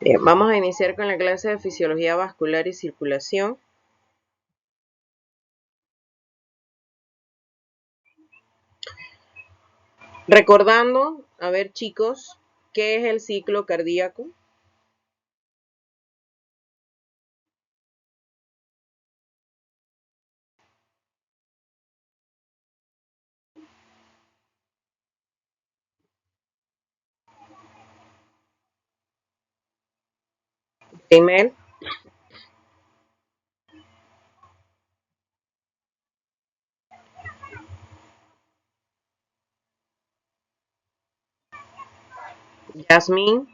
Bien, vamos a iniciar con la clase de fisiología vascular y circulación. Recordando, a ver chicos, ¿qué es el ciclo cardíaco? Primer, Yasmín,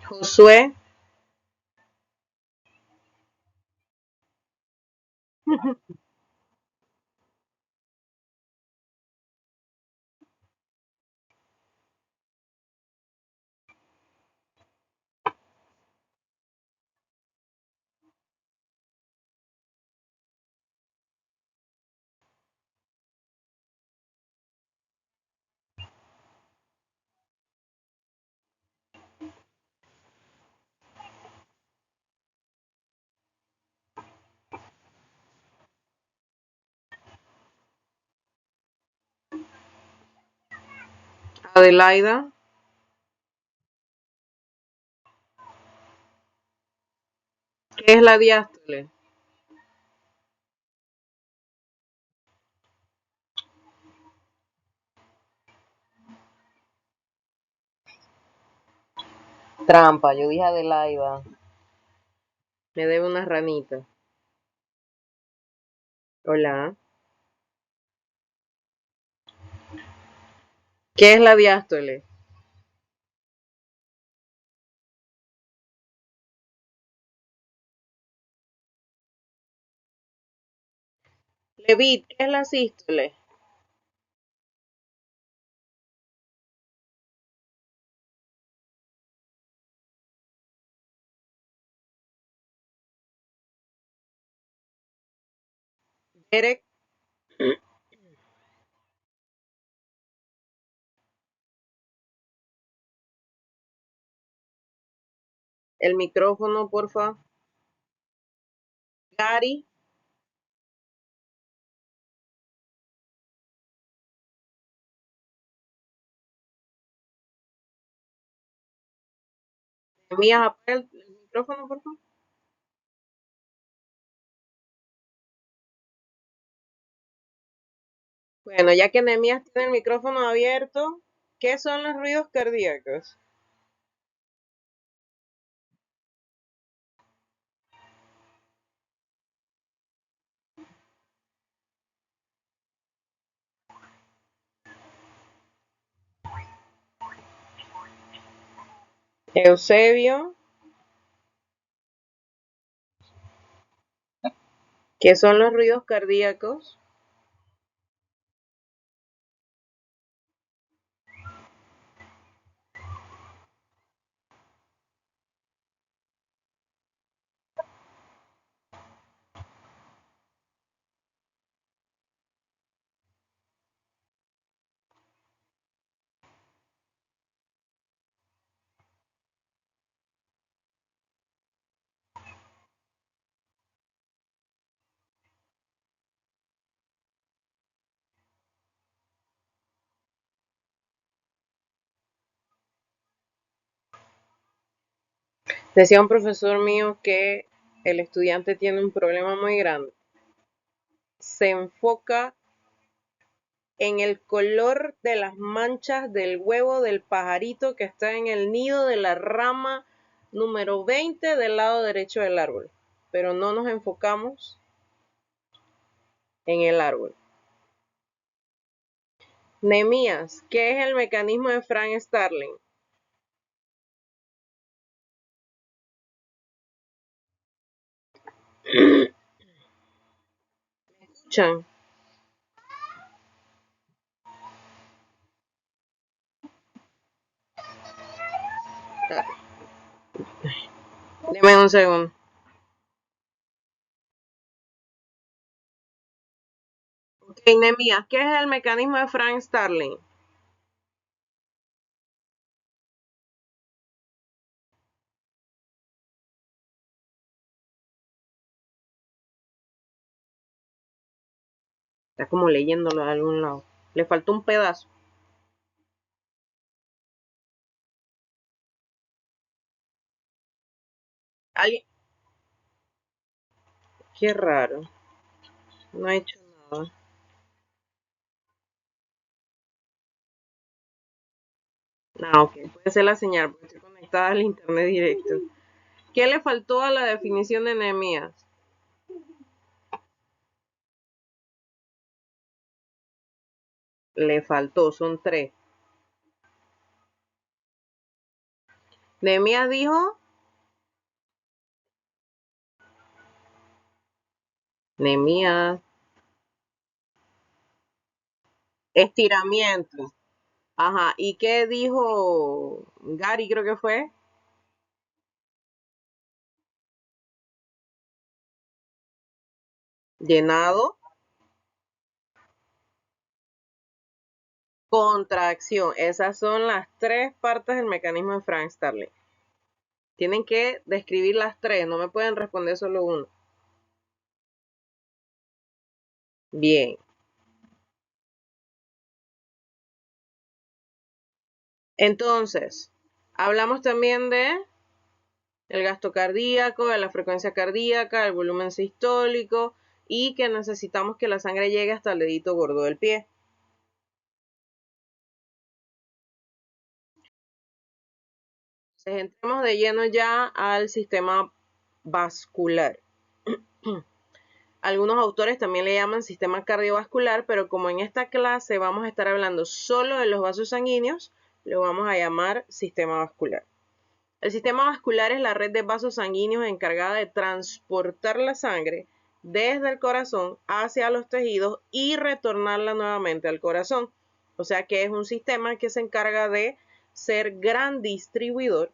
Josué, Adelaida, ¿qué es la diástole? Trampa, yo dije Adelaida. Me debe una ranita. Hola. ¿Qué es la diástole? Levit, ¿qué es la sístole? Derek, el micrófono, porfa. Gary, Mías, apaga el micrófono, porfa. Bueno, ya que Nehemías tiene el micrófono abierto, ¿qué son los ruidos cardíacos? Eusebio, ¿qué son los ruidos cardíacos? Decía un profesor mío que el estudiante tiene un problema muy grande. Se enfoca en el color de las manchas del huevo del pajarito que está en el nido de la rama número 20 del lado derecho del árbol, pero no nos enfocamos en el árbol. Nehemías, ¿qué es el mecanismo de Frank Starling? ¿Escuchan? Deme un segundo. Ok, Nemías, ¿qué es el mecanismo de Frank Starling? Está como leyéndolo de algún lado. Le faltó un pedazo. ¿Alguien? Qué raro. No ha hecho nada. Ah, ok. Puede ser la señal, porque estoy conectada al internet directo. ¿Qué le faltó a la definición de Nehemías? Le faltó, son tres. Nehemías dijo, Nehemías, estiramiento. Ajá. ¿Y qué dijo Gary, creo que fue? Llenado, contracción. Esas son las tres partes del mecanismo de Frank Starling. Tienen que describir las tres, no me pueden responder solo uno. Bien. Entonces, hablamos también de el gasto cardíaco, de la frecuencia cardíaca, el volumen sistólico y que necesitamos que la sangre llegue hasta el dedito gordo del pie. Entonces, entremos de lleno ya al sistema vascular. Algunos autores también le llaman sistema cardiovascular, pero como en esta clase vamos a estar hablando solo de los vasos sanguíneos, lo vamos a llamar sistema vascular. El sistema vascular es la red de vasos sanguíneos encargada de transportar la sangre desde el corazón hacia los tejidos y retornarla nuevamente al corazón. O sea que es un sistema que se encarga de ser gran distribuidor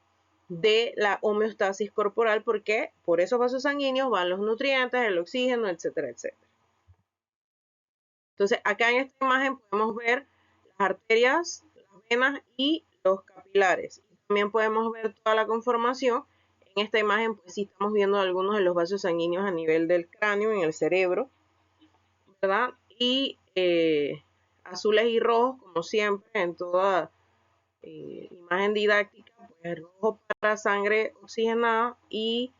de la homeostasis corporal porque por esos vasos sanguíneos van los nutrientes, el oxígeno, etcétera, etcétera. Entonces, acá en esta imagen podemos ver las arterias, las venas y los capilares. También podemos ver toda la conformación. En esta imagen, pues sí estamos viendo algunos de los vasos sanguíneos a nivel del cráneo, en el cerebro, ¿verdad? Y azules y rojos, como siempre, en toda imagen didáctica, pues rojo para sangre oxigenada y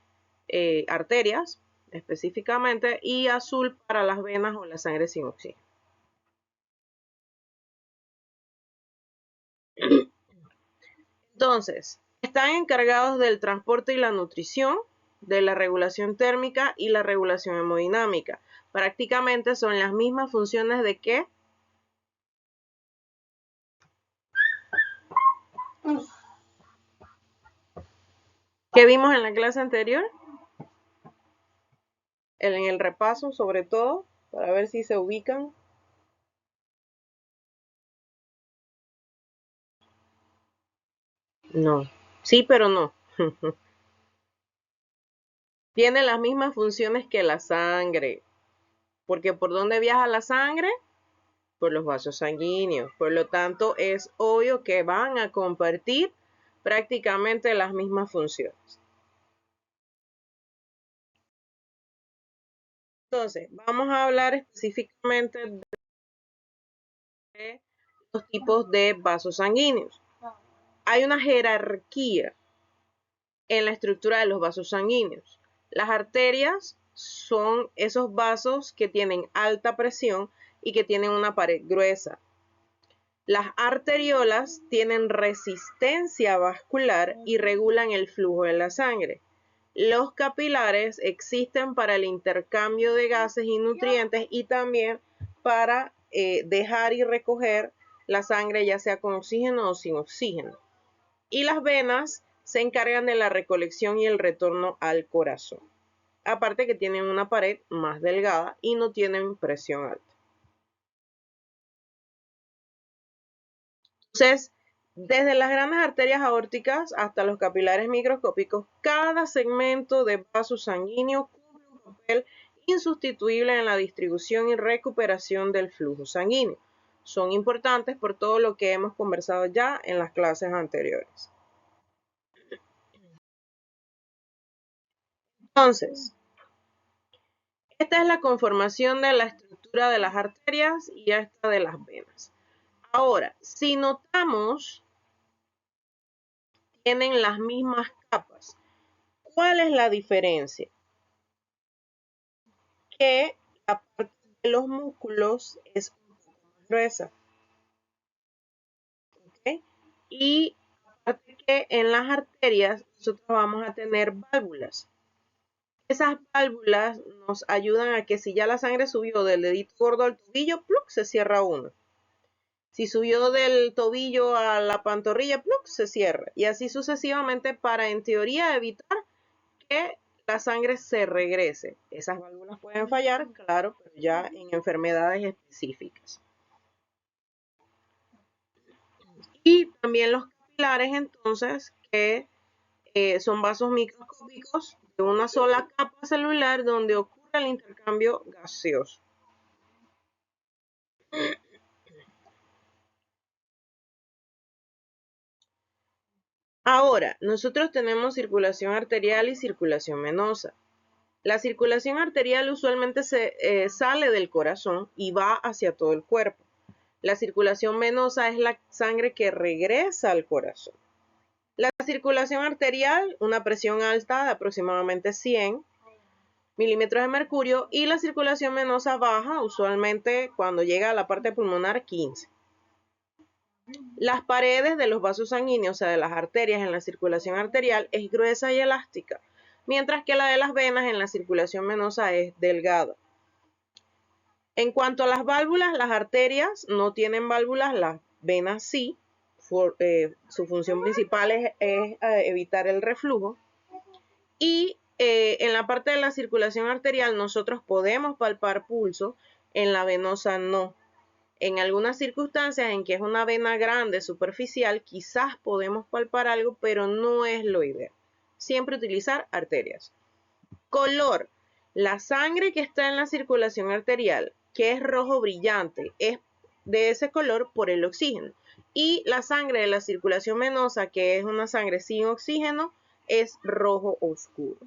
arterias específicamente, y azul para las venas o la sangre sin oxígeno. Entonces, están encargados del transporte y la nutrición, de la regulación térmica y la regulación hemodinámica. Prácticamente son las mismas funciones de qué que vimos en la clase anterior, en el repaso sobre todo, para ver si se ubican. No, sí, pero no. Tiene las mismas funciones que la sangre, porque ¿por dónde viaja la sangre? Por los vasos sanguíneos. Por lo tanto, es obvio que van a compartir prácticamente las mismas funciones. Entonces, vamos a hablar específicamente de los tipos de vasos sanguíneos. Hay una jerarquía en la estructura de los vasos sanguíneos. Las arterias son esos vasos que tienen alta presión y que tienen una pared gruesa. Las arteriolas tienen resistencia vascular y regulan el flujo de la sangre. Los capilares existen para el intercambio de gases y nutrientes y también para dejar y recoger la sangre ya sea con oxígeno o sin oxígeno. Y las venas se encargan de la recolección y el retorno al corazón. Aparte que tienen una pared más delgada y no tienen presión alta. Entonces, desde las grandes arterias aórticas hasta los capilares microscópicos, cada segmento de vaso sanguíneo cumple un papel insustituibles en la distribución y recuperación del flujo sanguíneo. Son importantes por todo lo que hemos conversado ya en las clases anteriores. Entonces, esta es la conformación de la estructura de las arterias y esta de las venas. Ahora, si notamos, tienen las mismas capas. ¿Cuál es la diferencia? Que la parte de los músculos es un poco más gruesa. ¿Okay? Y aparte que en las arterias nosotros vamos a tener válvulas. Esas válvulas nos ayudan a que si ya la sangre subió del dedito gordo al tobillo, ¡pluc!, se cierra uno. Si subió del tobillo a la pantorrilla, ¡pluc!, se cierra. Y así sucesivamente para, en teoría, evitar que la sangre se regrese. Esas válvulas pueden fallar, claro, pero ya en enfermedades específicas. Y también los capilares, entonces, que son vasos microscópicos de una sola capa celular donde ocurre el intercambio gaseoso. Ahora, nosotros tenemos circulación arterial y circulación venosa. La circulación arterial usualmente sale del corazón y va hacia todo el cuerpo. La circulación venosa es la sangre que regresa al corazón. La circulación arterial, una presión alta de aproximadamente 100 milímetros de mercurio, y la circulación venosa baja, usualmente cuando llega a la parte pulmonar, 15. Las paredes de los vasos sanguíneos, o sea, de las arterias en la circulación arterial, es gruesa y elástica, mientras que la de las venas en la circulación venosa es delgada. En cuanto a las válvulas, las arterias no tienen válvulas, las venas sí. Su función principal es evitar el reflujo. Y en la parte de la circulación arterial nosotros podemos palpar pulso, en la venosa no. En algunas circunstancias en que es una vena grande, superficial, quizás podemos palpar algo, pero no es lo ideal. Siempre utilizar arterias. Color. La sangre que está en la circulación arterial, que es rojo brillante, es de ese color por el oxígeno. Y la sangre de la circulación venosa, que es una sangre sin oxígeno, es rojo oscuro.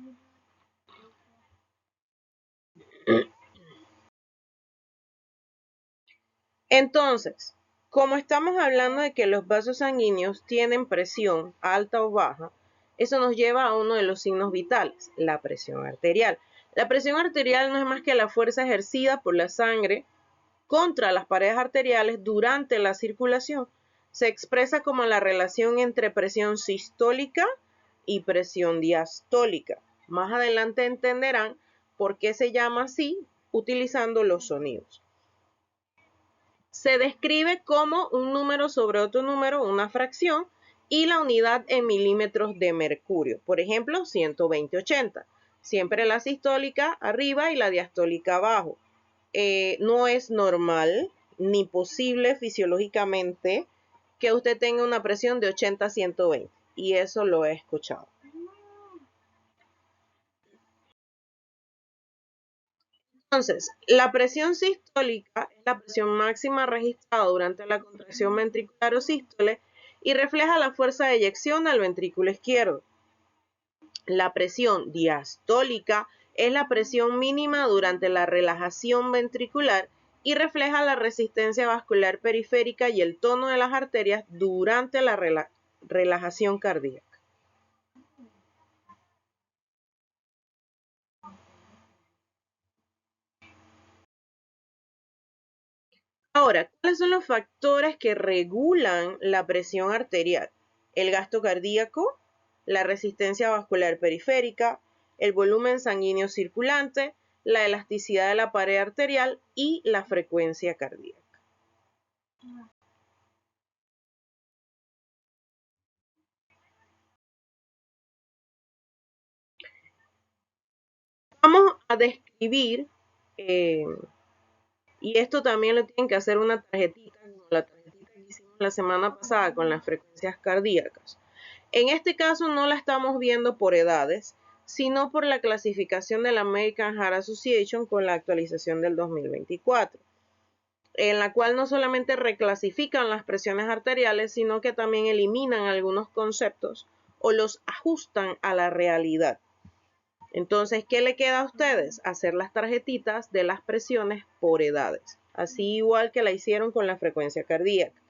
Entonces, como estamos hablando de que los vasos sanguíneos tienen presión alta o baja, eso nos lleva a uno de los signos vitales, la presión arterial. La presión arterial no es más que la fuerza ejercida por la sangre contra las paredes arteriales durante la circulación. Se expresa como la relación entre presión sistólica y presión diastólica. Más adelante entenderán por qué se llama así utilizando los sonidos. Se describe como un número sobre otro número, una fracción, y la unidad en milímetros de mercurio. Por ejemplo, 120/80. Siempre la sistólica arriba y la diastólica abajo. No es normal ni posible fisiológicamente que usted tenga una presión de 80/120. Y eso lo he escuchado. Entonces, la presión sistólica es la presión máxima registrada durante la contracción ventricular o sístole y refleja la fuerza de eyección al ventrículo izquierdo. La presión diastólica es la presión mínima durante la relajación ventricular y refleja la resistencia vascular periférica y el tono de las arterias durante la relajación cardíaca. Ahora, ¿cuáles son los factores que regulan la presión arterial? El gasto cardíaco, la resistencia vascular periférica, el volumen sanguíneo circulante, la elasticidad de la pared arterial y la frecuencia cardíaca. Vamos a describir, y esto también lo tienen que hacer una tarjetita, como la tarjetita que hicimos la semana pasada con las frecuencias cardíacas. En este caso no la estamos viendo por edades, sino por la clasificación de la American Heart Association con la actualización del 2024, en la cual no solamente reclasifican las presiones arteriales, sino que también eliminan algunos conceptos o los ajustan a la realidad. Entonces, ¿qué le queda a ustedes? Hacer las tarjetitas de las presiones por edades, así igual que la hicieron con la frecuencia cardíaca.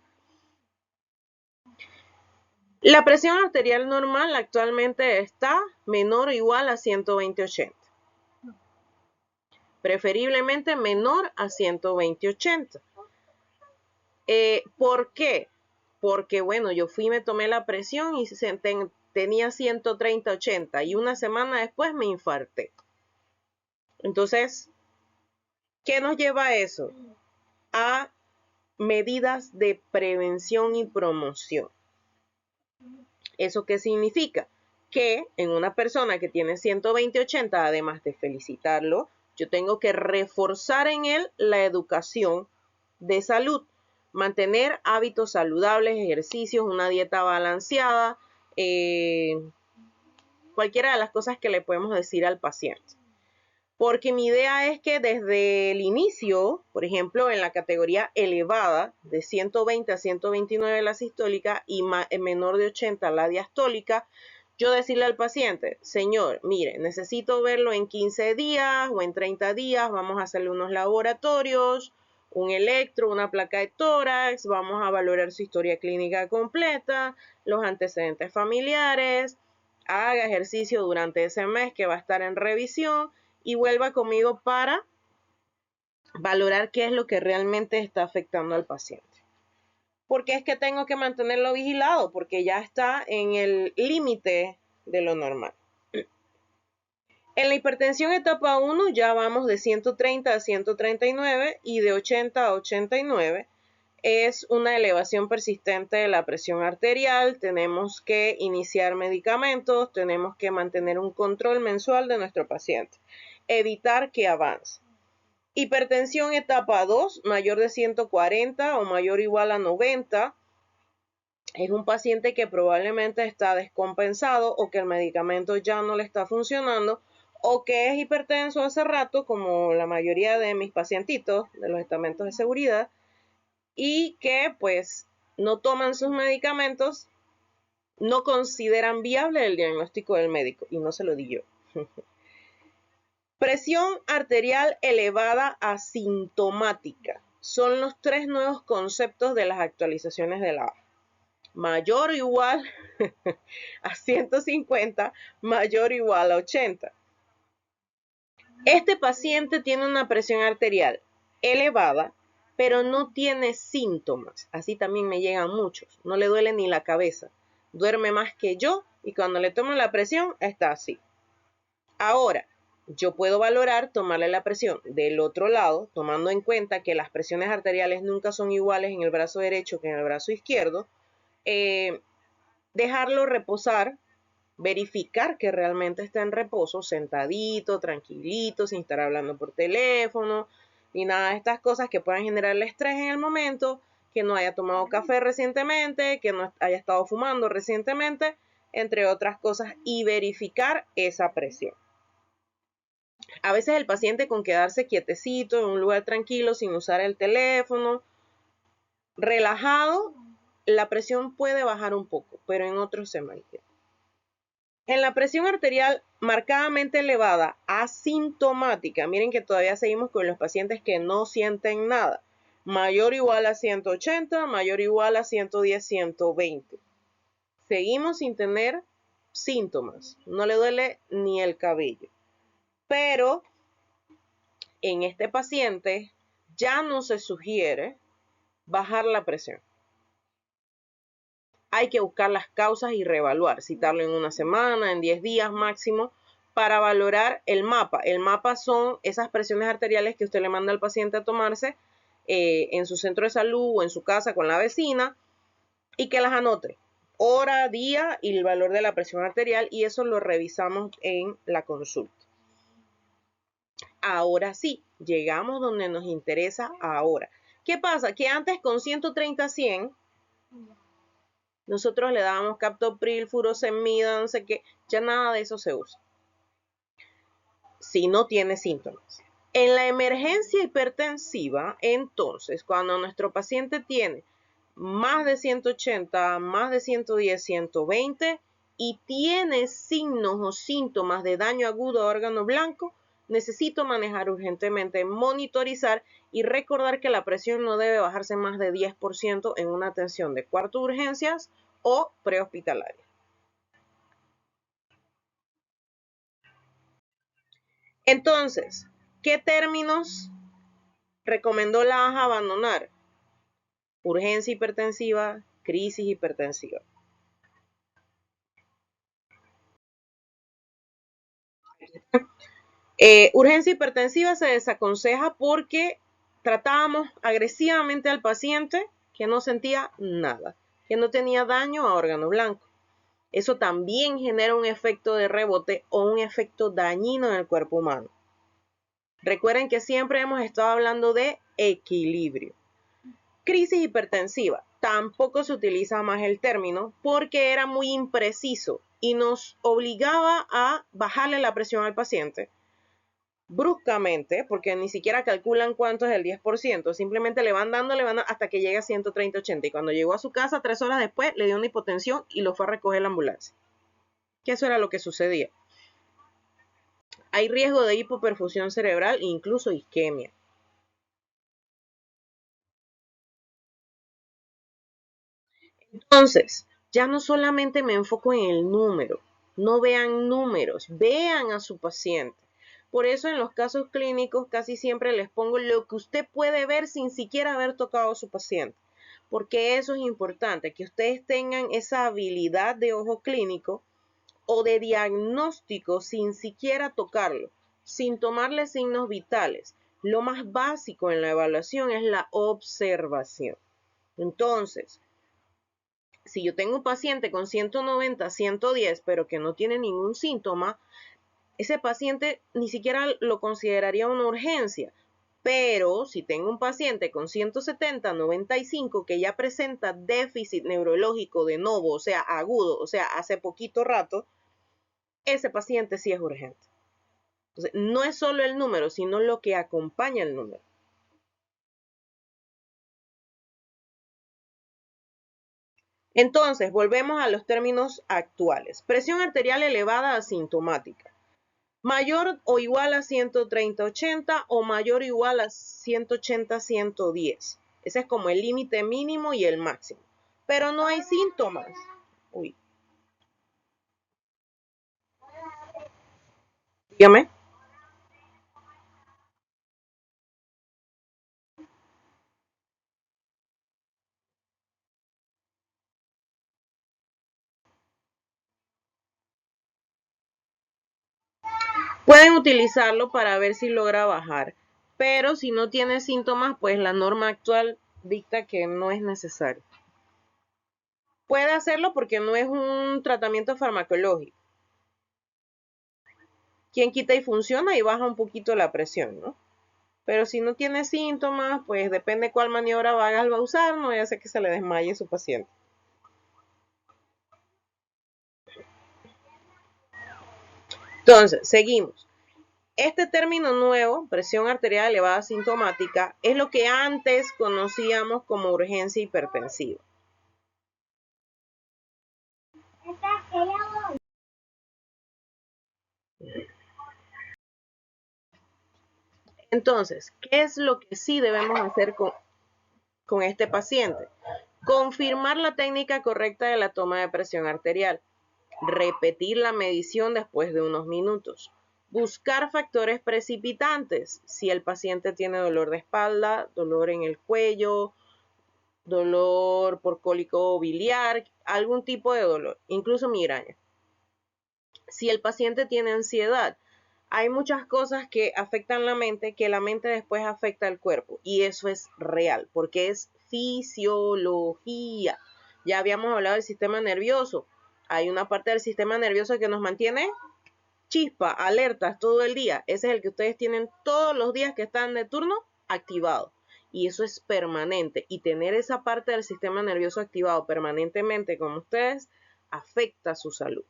La presión arterial normal actualmente está menor o igual a 120/80. Preferiblemente menor a 120/80. ¿Por qué? Porque, bueno, yo fui y me tomé la presión y tenía 130/80 y una semana después me infarté. Entonces, ¿qué nos lleva a eso? A medidas de prevención y promoción. ¿Eso qué significa? Que en una persona que tiene 120/80, además de felicitarlo, yo tengo que reforzar en él la educación de salud, mantener hábitos saludables, ejercicios, una dieta balanceada, cualquiera de las cosas que le podemos decir al paciente. Porque mi idea es que desde el inicio, por ejemplo, en la categoría elevada, de 120 a 129 la sistólica y menor de 80 la diastólica, yo decirle al paciente, señor, mire, necesito verlo en 15 días o en 30 días, vamos a hacerle unos laboratorios, un electro, una placa de tórax, vamos a valorar su historia clínica completa, los antecedentes familiares, haga ejercicio durante ese mes que va a estar en revisión y vuelva conmigo para valorar qué es lo que realmente está afectando al paciente. Porque es que tengo que mantenerlo vigilado, porque ya está en el límite de lo normal. En la hipertensión etapa 1 ya vamos de 130 a 139 y de 80 a 89. Es una elevación persistente de la presión arterial, tenemos que iniciar medicamentos, tenemos que mantener un control mensual de nuestro paciente, evitar que avance. Hipertensión etapa 2, mayor de 140 o mayor o igual a 90, es un paciente que probablemente está descompensado o que el medicamento ya no le está funcionando o que es hipertenso hace rato, como la mayoría de mis pacientitos de los estamentos de seguridad, y que pues no toman sus medicamentos, no consideran viable el diagnóstico del médico, y no se lo di yo. Presión arterial elevada asintomática. Son los 3 nuevos conceptos de las actualizaciones de la AHA. Mayor o igual a 150, mayor o igual a 80. Este paciente tiene una presión arterial elevada, pero no tiene síntomas. Así también me llegan muchos. No le duele ni la cabeza. Duerme más que yo y cuando le tomo la presión está así. Ahora, yo puedo valorar tomarle la presión del otro lado, tomando en cuenta que las presiones arteriales nunca son iguales en el brazo derecho que en el brazo izquierdo. Dejarlo reposar, verificar que realmente está en reposo, sentadito, tranquilito, sin estar hablando por teléfono, ni nada de estas cosas que puedan generarle estrés en el momento, que no haya tomado café recientemente, que no haya estado fumando recientemente, entre otras cosas, y verificar esa presión. A veces el paciente con quedarse quietecito en un lugar tranquilo, sin usar el teléfono, relajado, la presión puede bajar un poco, pero en otros se mantiene. En la presión arterial marcadamente elevada, asintomática, miren que todavía seguimos con los pacientes que no sienten nada, mayor o igual a 180, mayor o igual a 110, 120. Seguimos sin tener síntomas, no le duele ni el cabello. Pero en este paciente ya no se sugiere bajar la presión. Hay que buscar las causas y reevaluar, citarlo en una semana, en 10 días máximo, para valorar el mapa. El mapa son esas presiones arteriales que usted le manda al paciente a tomarse en su centro de salud o en su casa con la vecina y que las anote. Hora, día y el valor de la presión arterial, y eso lo revisamos en la consulta. Ahora sí, llegamos donde nos interesa ahora. ¿Qué pasa? Que antes con 130/100 nosotros le dábamos captopril, furosemida, no sé qué, ya nada de eso se usa. si no tiene síntomas. En la emergencia hipertensiva, entonces, cuando nuestro paciente tiene más de 180, más de 110, 120 y tiene signos o síntomas de daño agudo a órgano blanco, necesito manejar urgentemente, monitorizar y recordar que la presión no debe bajarse más de 10% en una atención de cuarto de urgencias o prehospitalaria. Entonces, ¿qué términos recomendó la AJA abandonar? Urgencia hipertensiva, crisis hipertensiva. Urgencia hipertensiva se desaconseja porque tratábamos agresivamente al paciente que no sentía nada, que no tenía daño a órgano blanco. Eso también genera un efecto de rebote o un efecto dañino en el cuerpo humano. Recuerden que siempre hemos estado hablando de equilibrio. Crisis hipertensiva. Tampoco se utiliza más el término porque era muy impreciso y nos obligaba a bajarle la presión al paciente bruscamente, porque ni siquiera calculan cuánto es el 10%, simplemente le van dando hasta que llega a 130-80 y cuando llegó a su casa 3 horas después le dio una hipotensión y lo fue a recoger la ambulancia. Que eso era lo que sucedía. Hay riesgo de hipoperfusión cerebral e incluso isquemia. Entonces, ya no solamente me enfoco en el número, no vean números, vean a su paciente. Por eso en los casos clínicos casi siempre les pongo lo que usted puede ver sin siquiera haber tocado a su paciente, porque eso es importante, que ustedes tengan esa habilidad de ojo clínico o de diagnóstico sin siquiera tocarlo, sin tomarle signos vitales. Lo más básico en la evaluación es la observación. Entonces, si yo tengo un paciente con 190, 110, pero que no tiene ningún síntoma, ese paciente ni siquiera lo consideraría una urgencia. Pero si tengo un paciente con 170, 95 que ya presenta déficit neurológico de novo, o sea, agudo, o sea, hace poquito rato, ese paciente sí es urgente. Entonces, no es solo el número, sino lo que acompaña el número. Entonces, volvemos a los términos actuales. Presión arterial elevada asintomática. Mayor o igual a 130-80 o mayor o igual a 180-110. Ese es como el límite mínimo y el máximo. Pero no hay síntomas. Uy. Dígame. Pueden utilizarlo para ver si logra bajar. Pero si no tiene síntomas, pues la norma actual dicta que no es necesario. Puede hacerlo porque no es un tratamiento farmacológico. Quien quita y funciona y baja un poquito la presión, ¿no? Pero si no tiene síntomas, pues depende cuál maniobra vagal va a usar, no vaya a ser que se le desmaye su paciente. Entonces, seguimos. Este término nuevo, presión arterial elevada sintomática, es lo que antes conocíamos como urgencia hipertensiva. Entonces, ¿qué es lo que sí debemos hacer con este paciente? Confirmar la técnica correcta de la toma de presión arterial. Repetir la medición después de unos minutos. Buscar factores precipitantes. Si el paciente tiene dolor de espalda, dolor en el cuello, dolor por cólico biliar, algún tipo de dolor, incluso migraña. Si el paciente tiene ansiedad, hay muchas cosas que afectan la mente, que la mente después afecta al cuerpo. Y eso es real, porque es fisiología. Ya habíamos hablado del sistema nervioso. Hay una parte del sistema nervioso que nos mantiene chispa, alertas todo el día. Ese es el que ustedes tienen todos los días que están de turno activado. Y eso es permanente. Y tener esa parte del sistema nervioso activado permanentemente como ustedes afecta su salud.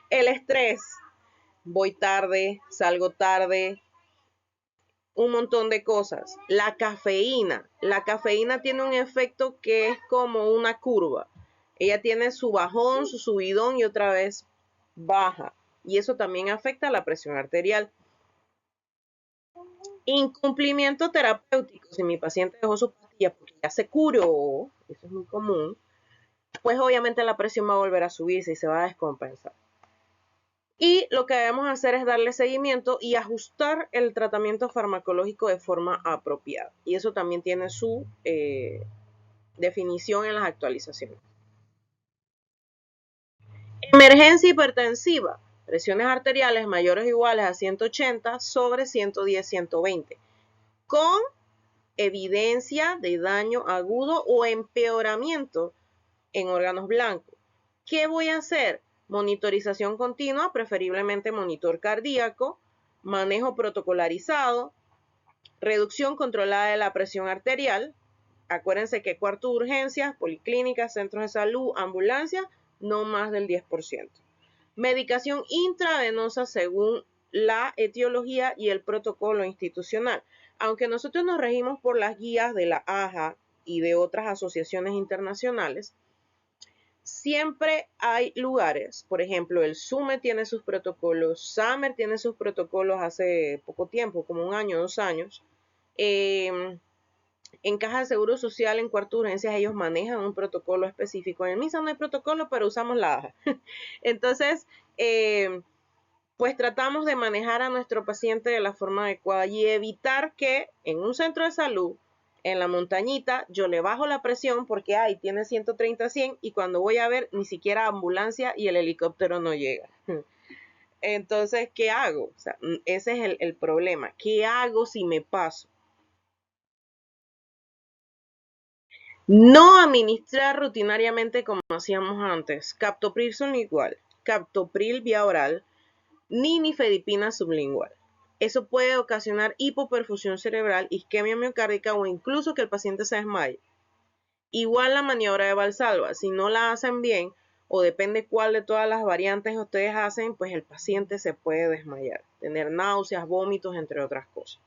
El estrés, voy tarde, salgo tarde, un montón de cosas. La cafeína tiene un efecto que es como una curva. Ella tiene su bajón, su subidón y otra vez baja. Y eso también afecta a la presión arterial. Incumplimiento terapéutico. Si mi paciente dejó su pastilla porque ya se curó, eso es muy común, pues obviamente la presión va a volver a subirse y se va a descompensar. Y lo que debemos hacer es darle seguimiento y ajustar el tratamiento farmacológico de forma apropiada. Y eso también tiene su definición en las actualizaciones. Emergencia hipertensiva. Presiones arteriales mayores o iguales a 180 sobre 110-120. Con evidencia de daño agudo o empeoramiento en órganos blancos. ¿Qué voy a hacer? Monitorización continua, preferiblemente monitor cardíaco, manejo protocolarizado, reducción controlada de la presión arterial. Acuérdense que cuarto de urgencias, policlínicas, centros de salud, ambulancias, no más del 10%. Medicación intravenosa según la etiología y el protocolo institucional. Aunque nosotros nos regimos por las guías de la AJA y de otras asociaciones internacionales, siempre hay lugares, por ejemplo, el SUME tiene sus protocolos, SAMER tiene sus protocolos hace poco tiempo, como 1 año, 2 años. En Caja de Seguro Social, en cuarto de urgencias, ellos manejan un protocolo específico. En el MISA no hay protocolo, pero usamos la AJA. Entonces, pues tratamos de manejar a nuestro paciente de la forma adecuada y evitar que en un centro de salud, en la montañita, yo le bajo la presión porque, tiene 130-100 y cuando voy a ver, ni siquiera ambulancia y el helicóptero no llega. Entonces, ¿qué hago? O sea, ese es el problema. ¿Qué hago si me paso? No administrar rutinariamente como hacíamos antes. Captopril son igual. Captopril vía oral, ni nifedipina sublingual. Eso puede ocasionar hipoperfusión cerebral, isquemia miocárdica o incluso que el paciente se desmaye. Igual la maniobra de Valsalva, si no la hacen bien o depende cuál de todas las variantes ustedes hacen, pues el paciente se puede desmayar, tener náuseas, vómitos, entre otras cosas.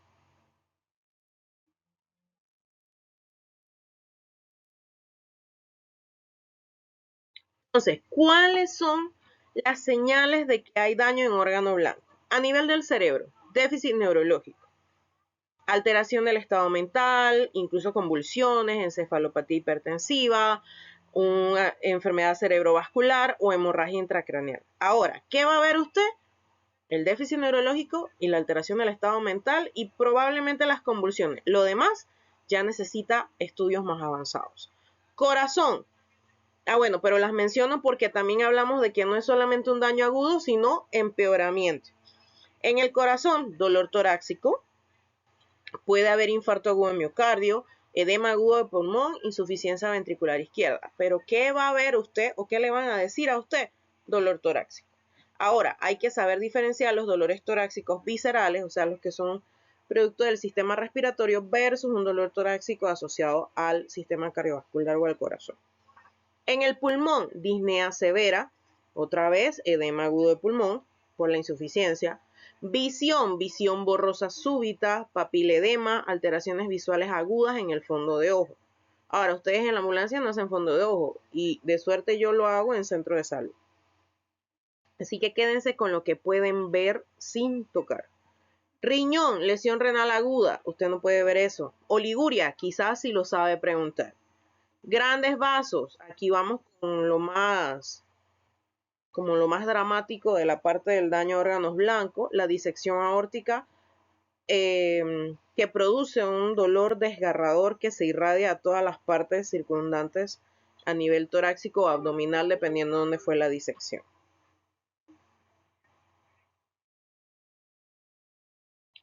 Entonces, ¿cuáles son las señales de que hay daño en órgano blanco? A nivel del cerebro, déficit neurológico, alteración del estado mental, incluso convulsiones, encefalopatía hipertensiva, una enfermedad cerebrovascular o hemorragia intracraneal. Ahora, ¿qué va a ver usted? El déficit neurológico y la alteración del estado mental y probablemente las convulsiones. Lo demás ya necesita estudios más avanzados. Corazón. Bueno, pero las menciono porque también hablamos de que no es solamente un daño agudo, sino empeoramiento. En el corazón, dolor torácico, puede haber infarto agudo de miocardio, edema agudo de pulmón, insuficiencia ventricular izquierda. Pero ¿qué va a ver usted o qué le van a decir a usted? Dolor torácico. Ahora, hay que saber diferenciar los dolores torácicos viscerales, o sea, los que son producto del sistema respiratorio versus un dolor torácico asociado al sistema cardiovascular o al corazón. En el pulmón, disnea severa, otra vez edema agudo de pulmón por la insuficiencia. Visión borrosa súbita, papiledema, alteraciones visuales agudas en el fondo de ojo. Ahora, ustedes en la ambulancia no hacen fondo de ojo y de suerte yo lo hago en centro de salud. Así que quédense con lo que pueden ver sin tocar. Riñón, lesión renal aguda, usted no puede ver eso. Oliguria, quizás si lo sabe preguntar. Grandes vasos, aquí vamos con lo más dramático de la parte del daño a órganos blancos, la disección aórtica, que produce un dolor desgarrador que se irradia a todas las partes circundantes a nivel torácico o abdominal, dependiendo de dónde fue la disección.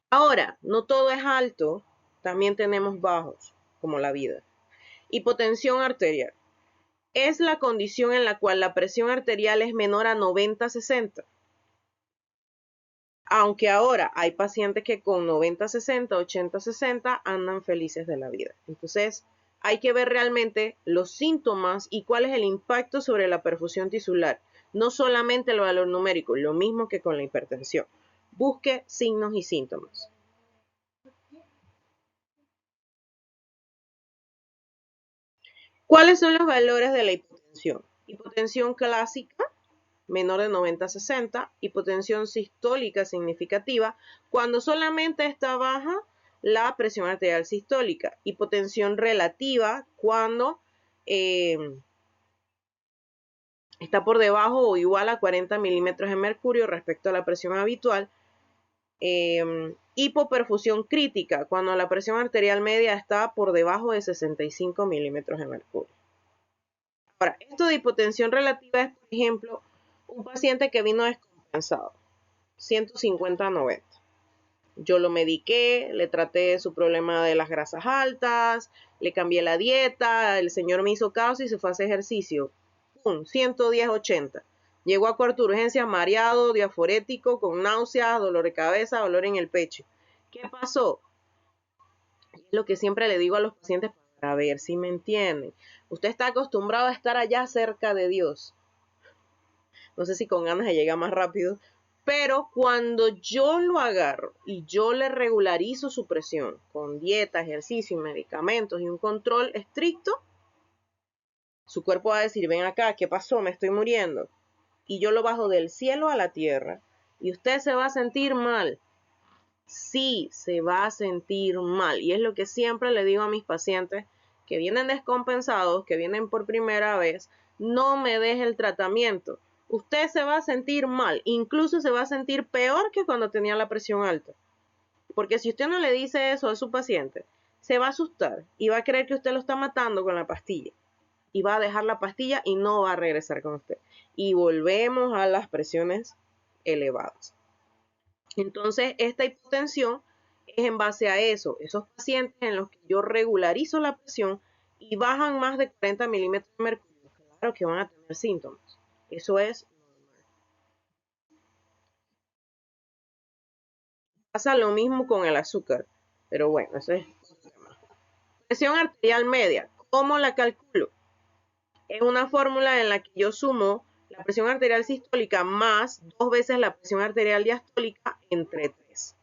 Ahora, no todo es alto, también tenemos bajos, como la vida. Hipotensión arterial. Es la condición en la cual la presión arterial es menor a 90-60. Aunque ahora hay pacientes que con 90-60, 80-60 andan felices de la vida. Entonces, hay que ver realmente los síntomas y cuál es el impacto sobre la perfusión tisular. No solamente el valor numérico, lo mismo que con la hipertensión. Busque signos y síntomas. ¿Cuáles son los valores de la hipotensión? Hipotensión clásica, menor de 90 a 60, hipotensión sistólica significativa, cuando solamente está baja la presión arterial sistólica, hipotensión relativa, cuando está por debajo o igual a 40 milímetros de mercurio respecto a la presión habitual, hipoperfusión crítica, cuando la presión arterial media está por debajo de 65 milímetros de mercurio. Ahora, esto de hipotensión relativa es, por ejemplo, un paciente que vino descompensado, 150-90. Yo lo mediqué, le traté su problema de las grasas altas, le cambié la dieta, el señor me hizo caso y se fue a hacer ejercicio. ¡Pum! 110-80. Llegó a cuarto de urgencia mareado, diaforético, con náuseas, dolor de cabeza, dolor en el pecho. ¿Qué pasó? Es lo que siempre le digo a los pacientes para ver si me entienden. Usted está acostumbrado a estar allá cerca de Dios. No sé si con ganas de llegar más rápido, pero cuando yo lo agarro y yo le regularizo su presión con dieta, ejercicio, medicamentos y un control estricto, su cuerpo va a decir, ven acá, ¿qué pasó? Me estoy muriendo. Y yo lo bajo del cielo a la tierra y usted se va a sentir mal. Sí, se va a sentir mal. Y es lo que siempre le digo a mis pacientes que vienen descompensados, que vienen por primera vez, no me deje el tratamiento. Usted se va a sentir mal, incluso se va a sentir peor que cuando tenía la presión alta. Porque si usted no le dice eso a su paciente, se va a asustar y va a creer que usted lo está matando con la pastilla. Y va a dejar la pastilla y no va a regresar con usted. Y volvemos a las presiones elevadas. Entonces, esta hipotensión es en base a eso. Esos pacientes en los que yo regularizo la presión y bajan más de 40 milímetros de mercurio, claro que van a tener síntomas. Eso es normal. Pasa lo mismo con el azúcar, pero bueno, eso es otro tema. Presión arterial media, ¿cómo la calculo? Es una fórmula en la que yo sumo la presión arterial sistólica más 2 veces la presión arterial diastólica entre 3.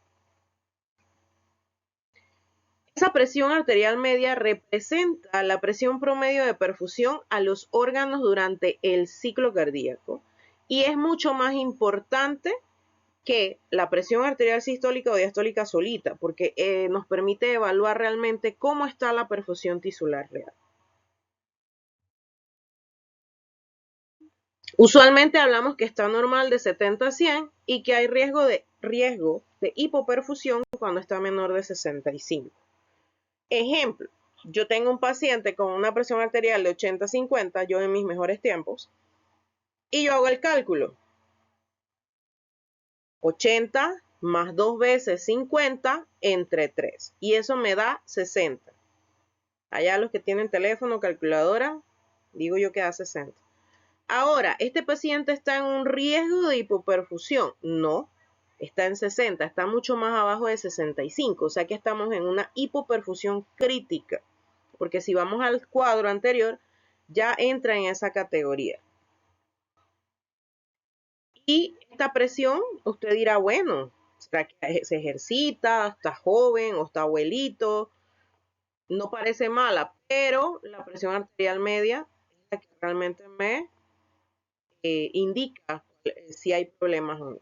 Esa presión arterial media representa la presión promedio de perfusión a los órganos durante el ciclo cardíaco y es mucho más importante que la presión arterial sistólica o diastólica solita, porque nos permite evaluar realmente cómo está la perfusión tisular real. Usualmente hablamos que está normal de 70 a 100 y que hay riesgo de hipoperfusión cuando está menor de 65. Ejemplo, yo tengo un paciente con una presión arterial de 80-50, yo en mis mejores tiempos, y yo hago el cálculo. 80 más 2 veces 50 entre 3. Y eso me da 60. Allá los que tienen teléfono, calculadora, digo yo que da 60. Ahora, ¿este paciente está en un riesgo de hipoperfusión? No, está en 60, está mucho más abajo de 65, o sea que estamos en una hipoperfusión crítica, porque si vamos al cuadro anterior, ya entra en esa categoría. Y esta presión, usted dirá, bueno, ¿será que se ejercita, está joven o está abuelito? No parece mala, pero la presión arterial media es la que realmente me indica si hay problemas o no.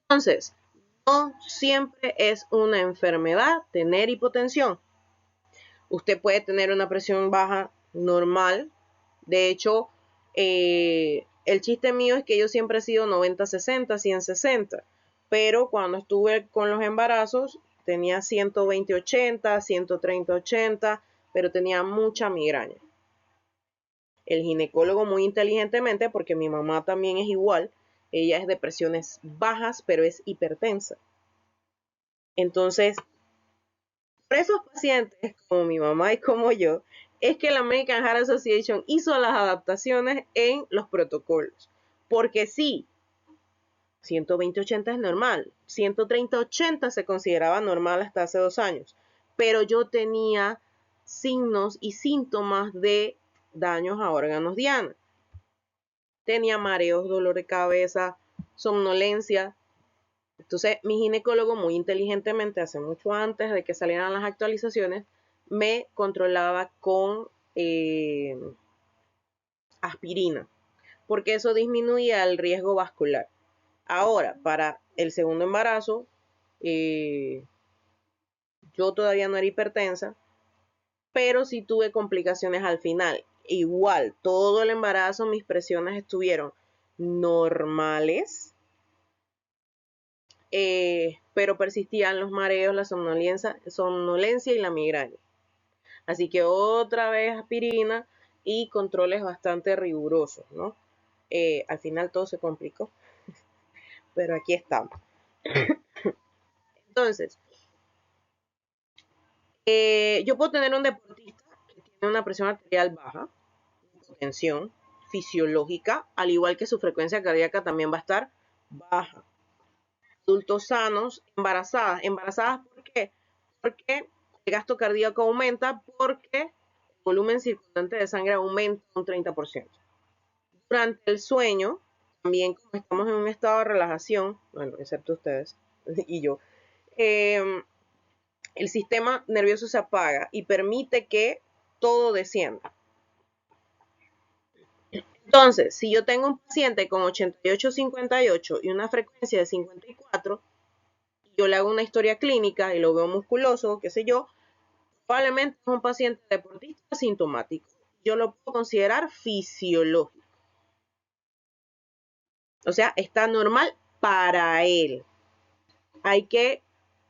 Entonces, no siempre es una enfermedad tener hipotensión. Usted puede tener una presión baja normal. De hecho, el chiste mío es que yo siempre he sido 90-60, 100-60. Pero cuando estuve con los embarazos, tenía 120-80, 130-80, pero tenía mucha migraña. El ginecólogo muy inteligentemente, porque mi mamá también es igual, ella es de presiones bajas, pero es hipertensa. Entonces, por esos pacientes, como mi mamá y como yo, es que la American Heart Association hizo las adaptaciones en los protocolos. Porque sí, 120-80 es normal, 130-80 se consideraba normal hasta hace 2 años, pero yo tenía signos y síntomas de daños a órganos diana. Tenía mareos, dolor de cabeza, somnolencia. Entonces, mi ginecólogo muy inteligentemente, hace mucho antes de que salieran las actualizaciones, me controlaba con aspirina, porque eso disminuía el riesgo vascular. Ahora, para el segundo embarazo, yo todavía no era hipertensa, pero sí tuve complicaciones al final. Igual, todo el embarazo mis presiones estuvieron normales, pero persistían los mareos, la somnolencia y la migraña. Así que otra vez aspirina y controles bastante rigurosos, ¿no? Al final todo se complicó, pero aquí estamos. Entonces, yo puedo tener un deportista que tiene una presión arterial baja, hipotensión fisiológica, al igual que su frecuencia cardíaca también va a estar baja. Adultos sanos, embarazadas, ¿por qué? Porque el gasto cardíaco aumenta, porque el volumen circulante de sangre aumenta un 30%. Durante el sueño, también como estamos en un estado de relajación, bueno, excepto ustedes y yo, el sistema nervioso se apaga y permite que todo descienda. Entonces, si yo tengo un paciente con 88-58 y una frecuencia de 54, y yo le hago una historia clínica y lo veo musculoso, qué sé yo, probablemente es un paciente deportista asintomático. Yo lo puedo considerar fisiológico. O sea, está normal para él. Hay que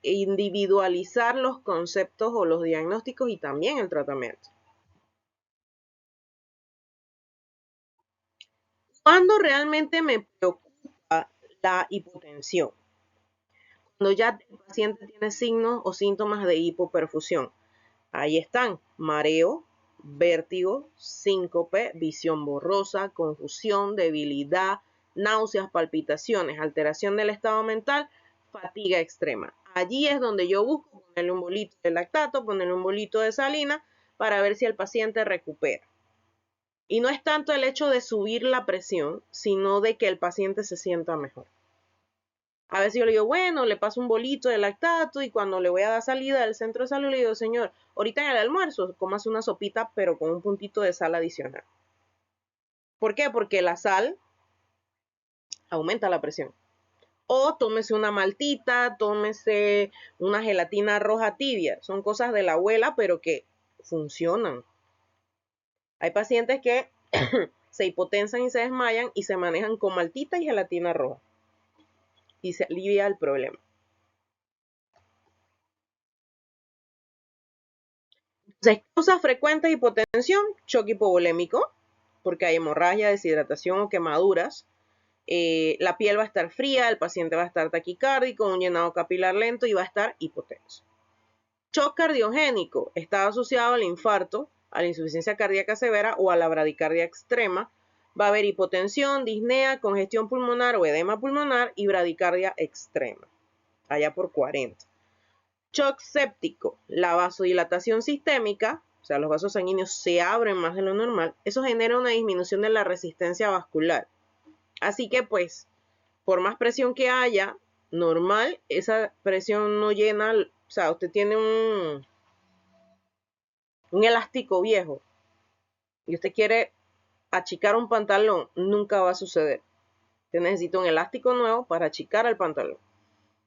individualizar los conceptos o los diagnósticos y también el tratamiento. ¿Cuándo realmente me preocupa la hipotensión? Cuando ya el paciente tiene signos o síntomas de hipoperfusión. Ahí están: mareo, vértigo, síncope, visión borrosa, confusión, debilidad, náuseas, palpitaciones, alteración del estado mental, fatiga extrema. Allí es donde yo busco ponerle un bolito de lactato, ponerle un bolito de salina para ver si el paciente recupera. Y no es tanto el hecho de subir la presión, sino de que el paciente se sienta mejor. A veces yo le digo, bueno, le paso un bolito de lactato y cuando le voy a dar salida del centro de salud le digo, señor, ahorita en el almuerzo comas una sopita pero con un puntito de sal adicional. ¿Por qué? Porque la sal aumenta la presión. O tómese una maltita, tómese una gelatina roja tibia. Son cosas de la abuela pero que funcionan. Hay pacientes que se hipotensan y se desmayan y se manejan con maltita y gelatina roja. Y se alivia el problema. Entonces, causas frecuentes de hipotensión: choque hipovolémico, porque hay hemorragia, deshidratación o quemaduras. La piel va a estar fría, el paciente va a estar taquicárdico, un llenado capilar lento y va a estar hipotenso. Shock cardiogénico está asociado al infarto, a la insuficiencia cardíaca severa o a la bradicardia extrema. Va a haber hipotensión, disnea, congestión pulmonar o edema pulmonar y bradicardia extrema, allá por 40. Shock séptico, la vasodilatación sistémica, o sea, los vasos sanguíneos se abren más de lo normal. Eso genera una disminución de la resistencia vascular. Así que, pues, por más presión que haya, normal, esa presión no llena. O sea, usted tiene un elástico viejo y usted quiere achicar un pantalón, nunca va a suceder. Usted necesita un elástico nuevo para achicar el pantalón.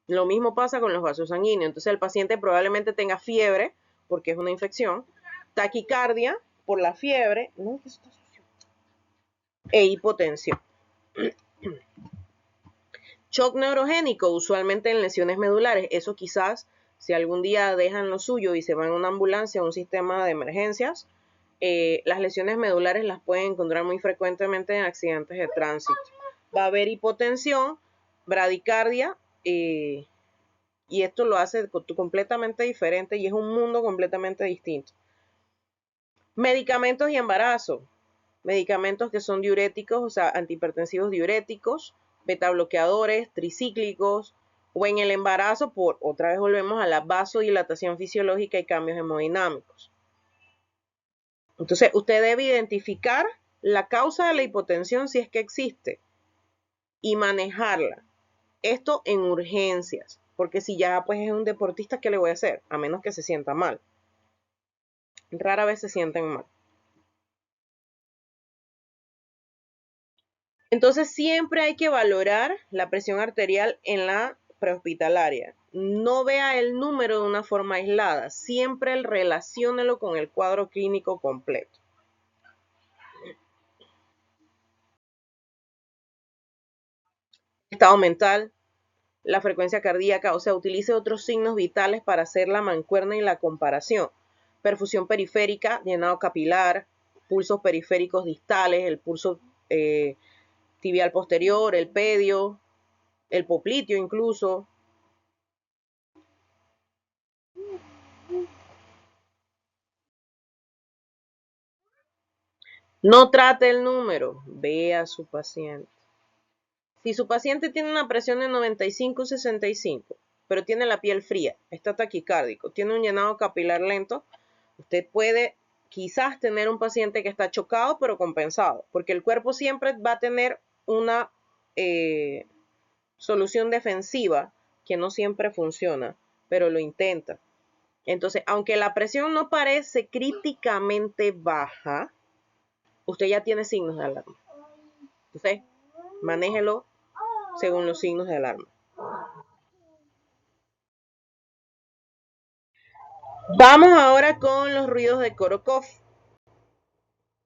Lo mismo pasa con los vasos sanguíneos. Entonces el paciente probablemente tenga fiebre porque es una infección, taquicardia por la fiebre, e hipotensión. Shock neurogénico, usualmente en lesiones medulares. Eso quizás, si algún día dejan lo suyo y se van a una ambulancia o un sistema de emergencias, las lesiones medulares las pueden encontrar muy frecuentemente en accidentes de tránsito. Va a haber hipotensión, bradicardia, y esto lo hace completamente diferente y es un mundo completamente distinto. Medicamentos y embarazo. Medicamentos que son diuréticos, o sea, antihipertensivos diuréticos, betabloqueadores, tricíclicos, o en el embarazo, otra vez volvemos a la vasodilatación fisiológica y cambios hemodinámicos. Entonces, usted debe identificar la causa de la hipotensión si es que existe y manejarla. Esto en urgencias, porque si ya pues es un deportista, ¿qué le voy a hacer? A menos que se sienta mal. Rara vez se sienten mal. Entonces siempre hay que valorar la presión arterial en la prehospitalaria. No vea el número de una forma aislada, siempre relaciónelo con el cuadro clínico completo. Estado mental, la frecuencia cardíaca, o sea, utilice otros signos vitales para hacer la mancuerna y la comparación. Perfusión periférica, llenado capilar, pulsos periféricos distales, el pulso tibial posterior, el pedio, el popliteo incluso. No trate el número, vea a su paciente. Si su paciente tiene una presión de 95-65, pero tiene la piel fría, está taquicárdico, tiene un llenado capilar lento, usted puede quizás tener un paciente que está chocado pero compensado, porque el cuerpo siempre va a tener una solución defensiva que no siempre funciona, pero lo intenta. Entonces, aunque la presión no parece críticamente baja, usted ya tiene signos de alarma. Entonces, manéjelo según los signos de alarma. Vamos ahora con los ruidos de Korokov.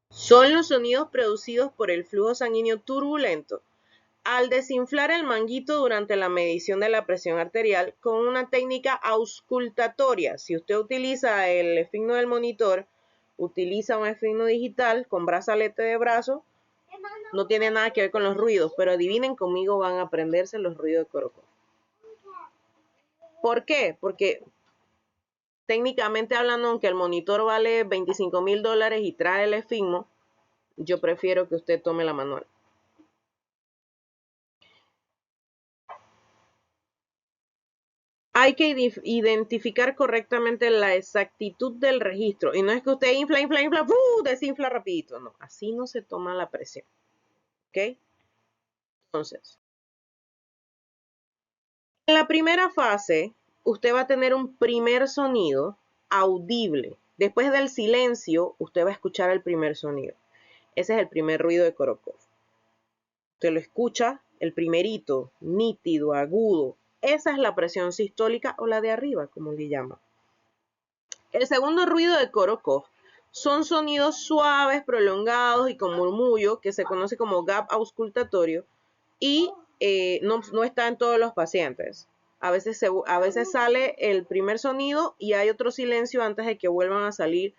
Son los sonidos producidos por el flujo sanguíneo turbulento al desinflar el manguito durante la medición de la presión arterial con una técnica auscultatoria. Si usted utiliza el esfigmo del monitor, utiliza un esfigmo digital con brazalete de brazo, no tiene nada que ver con los ruidos, pero adivinen conmigo, van a aprenderse los ruidos de Korokov. ¿Por qué? Porque técnicamente hablando, aunque el monitor vale $25,000 y trae el esfigmo, yo prefiero que usted tome la manual. Hay que identificar correctamente la exactitud del registro. Y no es que usted infla, desinfla rapidito. No, así no se toma la presión. ¿Ok? Entonces, en la primera fase, usted va a tener un primer sonido audible. Después del silencio, usted va a escuchar el primer sonido. Ese es el primer ruido de Korokov. Usted lo escucha, el primerito, nítido, agudo. Esa es la presión sistólica o la de arriba, como le llaman. El segundo ruido de Korokov son sonidos suaves, prolongados y con murmullo, que se conoce como gap auscultatorio, y no está en todos los pacientes. A veces sale el primer sonido y hay otro silencio antes de que vuelvan a salir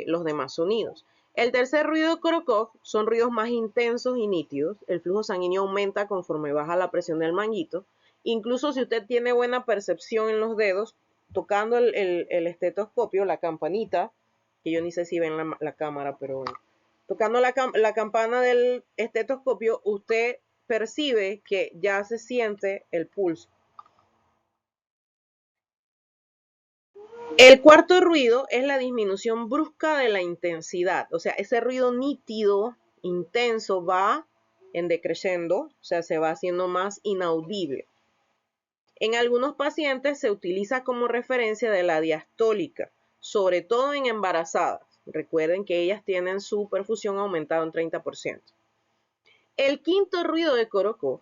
los demás sonidos. El tercer ruido de Korokov son ruidos más intensos y nítidos. El flujo sanguíneo aumenta conforme baja la presión del manguito. Incluso si usted tiene buena percepción en los dedos, tocando el estetoscopio, la campanita, que yo ni sé si ven la cámara, pero bueno, tocando la campana del estetoscopio, usted percibe que ya se siente el pulso. El cuarto ruido es la disminución brusca de la intensidad, o sea, ese ruido nítido, intenso, va en decreciendo, o sea, se va haciendo más inaudible. En algunos pacientes se utiliza como referencia de la diastólica, sobre todo en embarazadas. Recuerden que ellas tienen su perfusión aumentada en 30%. El quinto ruido de Korokov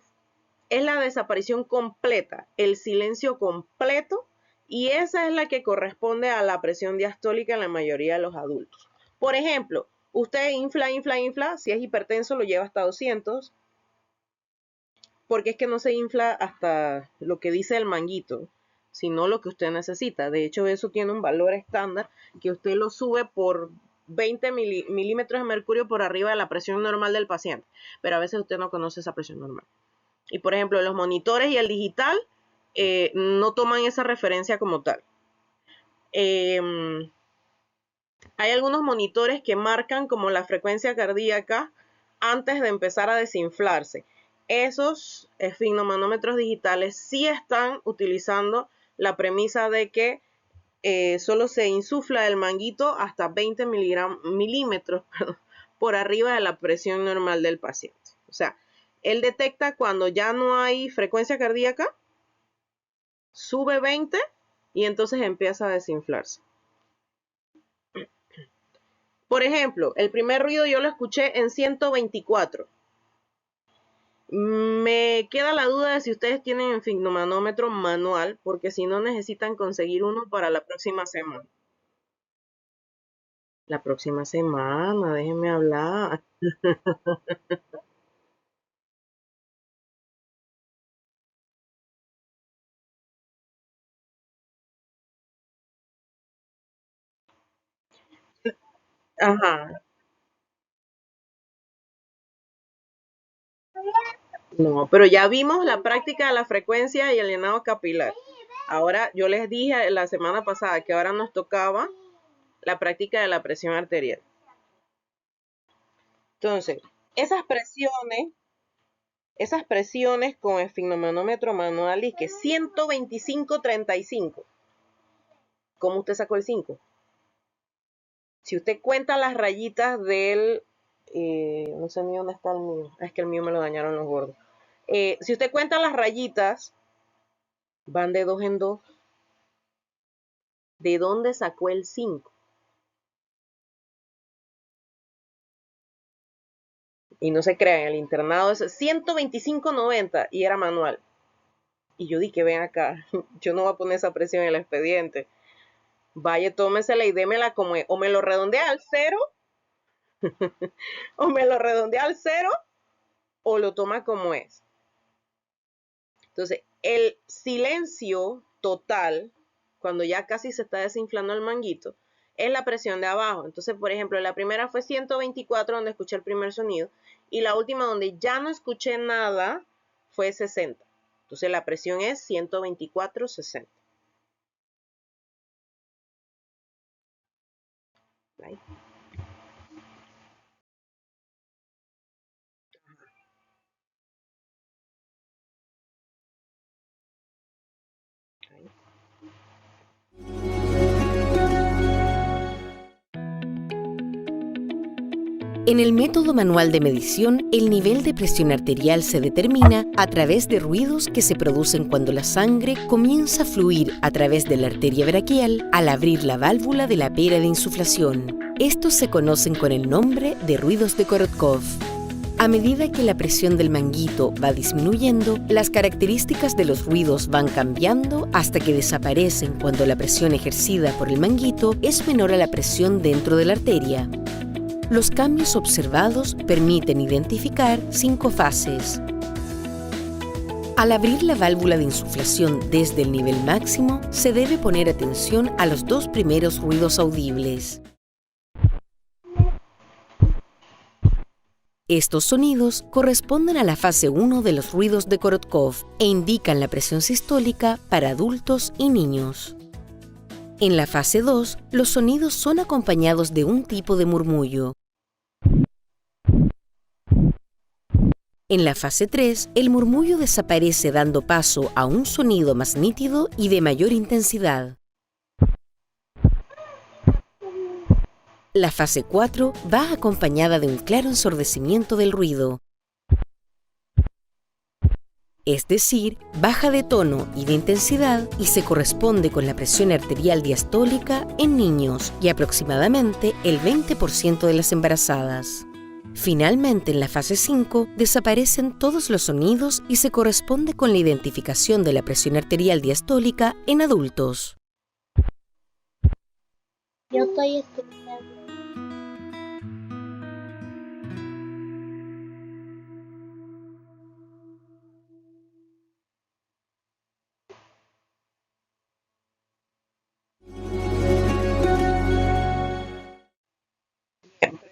es la desaparición completa, el silencio completo, y esa es la que corresponde a la presión diastólica en la mayoría de los adultos. Por ejemplo, usted infla, si es hipertenso lo lleva hasta 200, porque es que no se infla hasta lo que dice el manguito, sino lo que usted necesita. De hecho, eso tiene un valor estándar que usted lo sube por 20 milímetros de mercurio por arriba de la presión normal del paciente, pero a veces usted no conoce esa presión normal. Y por ejemplo, los monitores y el digital no toman esa referencia como tal. Hay algunos monitores que marcan como la frecuencia cardíaca antes de empezar a desinflarse. Esos esfigmomanómetros digitales sí están utilizando la premisa de que solo se insufla el manguito hasta 20 milímetros por arriba de la presión normal del paciente. O sea, él detecta cuando ya no hay frecuencia cardíaca, sube 20 y entonces empieza a desinflarse. Por ejemplo, el primer ruido yo lo escuché en 124. Me queda la duda de si ustedes tienen el esfigmomanómetro manual, porque si no necesitan conseguir uno para la próxima semana. La próxima semana, déjenme hablar. Ajá. No, pero ya vimos la práctica de la frecuencia y el llenado capilar. Ahora, yo les dije la semana pasada que ahora nos tocaba la práctica de la presión arterial. Entonces, esas presiones con esfigmomanómetro manual y que 125/35. ¿Cómo usted sacó el 5? Si usted cuenta las rayitas del, no sé ni dónde está el mío, es que el mío me lo dañaron los gordos. Si usted cuenta las rayitas, van de 2 en 2. ¿De dónde sacó el 5? Y no se crean, el internado es 125/90 y era manual. Y yo dije, ven acá, yo no voy a poner esa presión en el expediente. Vaya, tómesela y démela como es. O me lo redondea al 0, o me lo redondea al 0, o lo toma como es. Entonces, el silencio total, cuando ya casi se está desinflando el manguito, es la presión de abajo. Entonces, por ejemplo, la primera fue 124, donde escuché el primer sonido, y la última, donde ya no escuché nada, fue 60. Entonces, la presión es 124/60. Right. En el método manual de medición, el nivel de presión arterial se determina a través de ruidos que se producen cuando la sangre comienza a fluir a través de la arteria braquial al abrir la válvula de la pera de insuflación. Estos se conocen con el nombre de ruidos de Korotkov. A medida que la presión del manguito va disminuyendo, las características de los ruidos van cambiando hasta que desaparecen cuando la presión ejercida por el manguito es menor a la presión dentro de la arteria. Los cambios observados permiten identificar 5 fases. Al abrir la válvula de insuflación desde el nivel máximo, se debe poner atención a los 2 primeros ruidos audibles. Estos sonidos corresponden a la fase 1 de los ruidos de Korotkov e indican la presión sistólica para adultos y niños. En la fase 2, los sonidos son acompañados de un tipo de murmullo. En la fase 3, el murmullo desaparece dando paso a un sonido más nítido y de mayor intensidad. La fase 4 va acompañada de un claro ensordecimiento del ruido. Es decir, baja de tono y de intensidad y se corresponde con la presión arterial diastólica en niños y aproximadamente el 20% de las embarazadas. Finalmente, en la fase 5, desaparecen todos los sonidos y se corresponde con la identificación de la presión arterial diastólica en adultos. Yo estoy escuchando.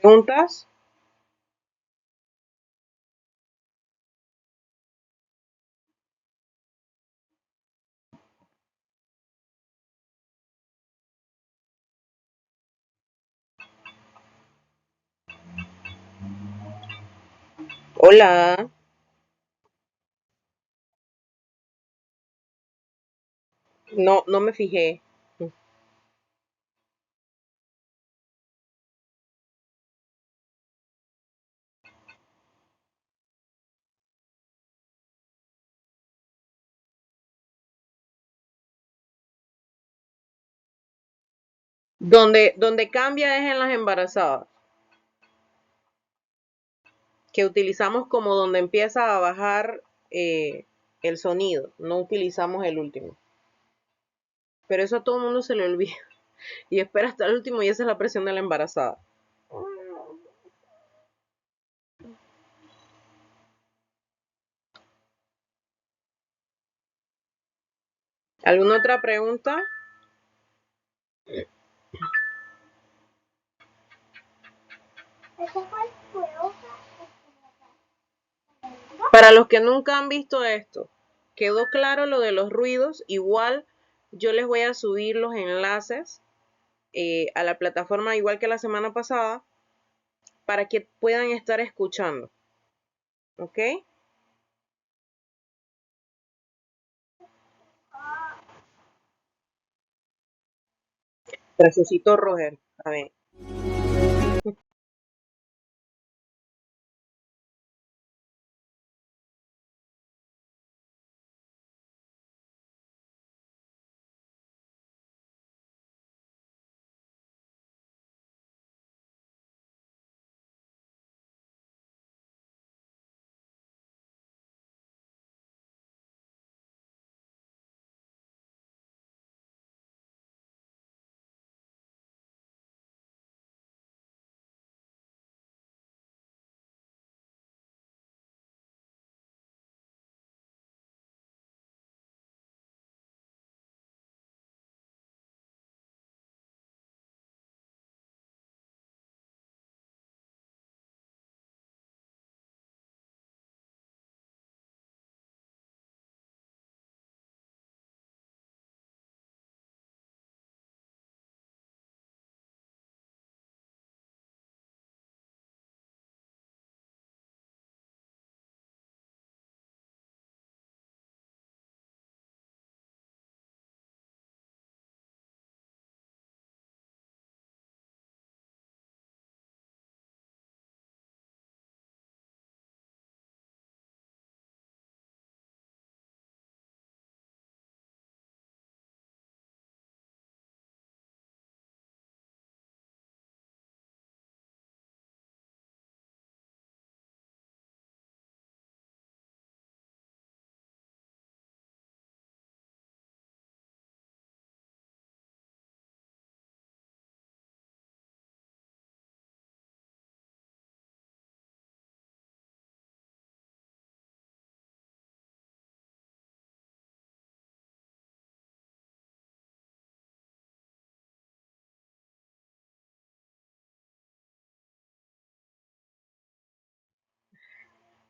¿Preguntas? Hola. No, no me fijé. Donde cambia es en las embarazadas, que utilizamos como donde empieza a bajar el sonido, no utilizamos el último. Pero eso a todo el mundo se le olvida y espera hasta el último y esa es la presión de la embarazada. ¿Alguna otra pregunta? Para los que nunca han visto esto, ¿quedó claro lo de los ruidos? Igual yo les voy a subir los enlaces a la plataforma igual que la semana pasada para que puedan estar escuchando. ¿Ok? Resucitó Roger. A ver.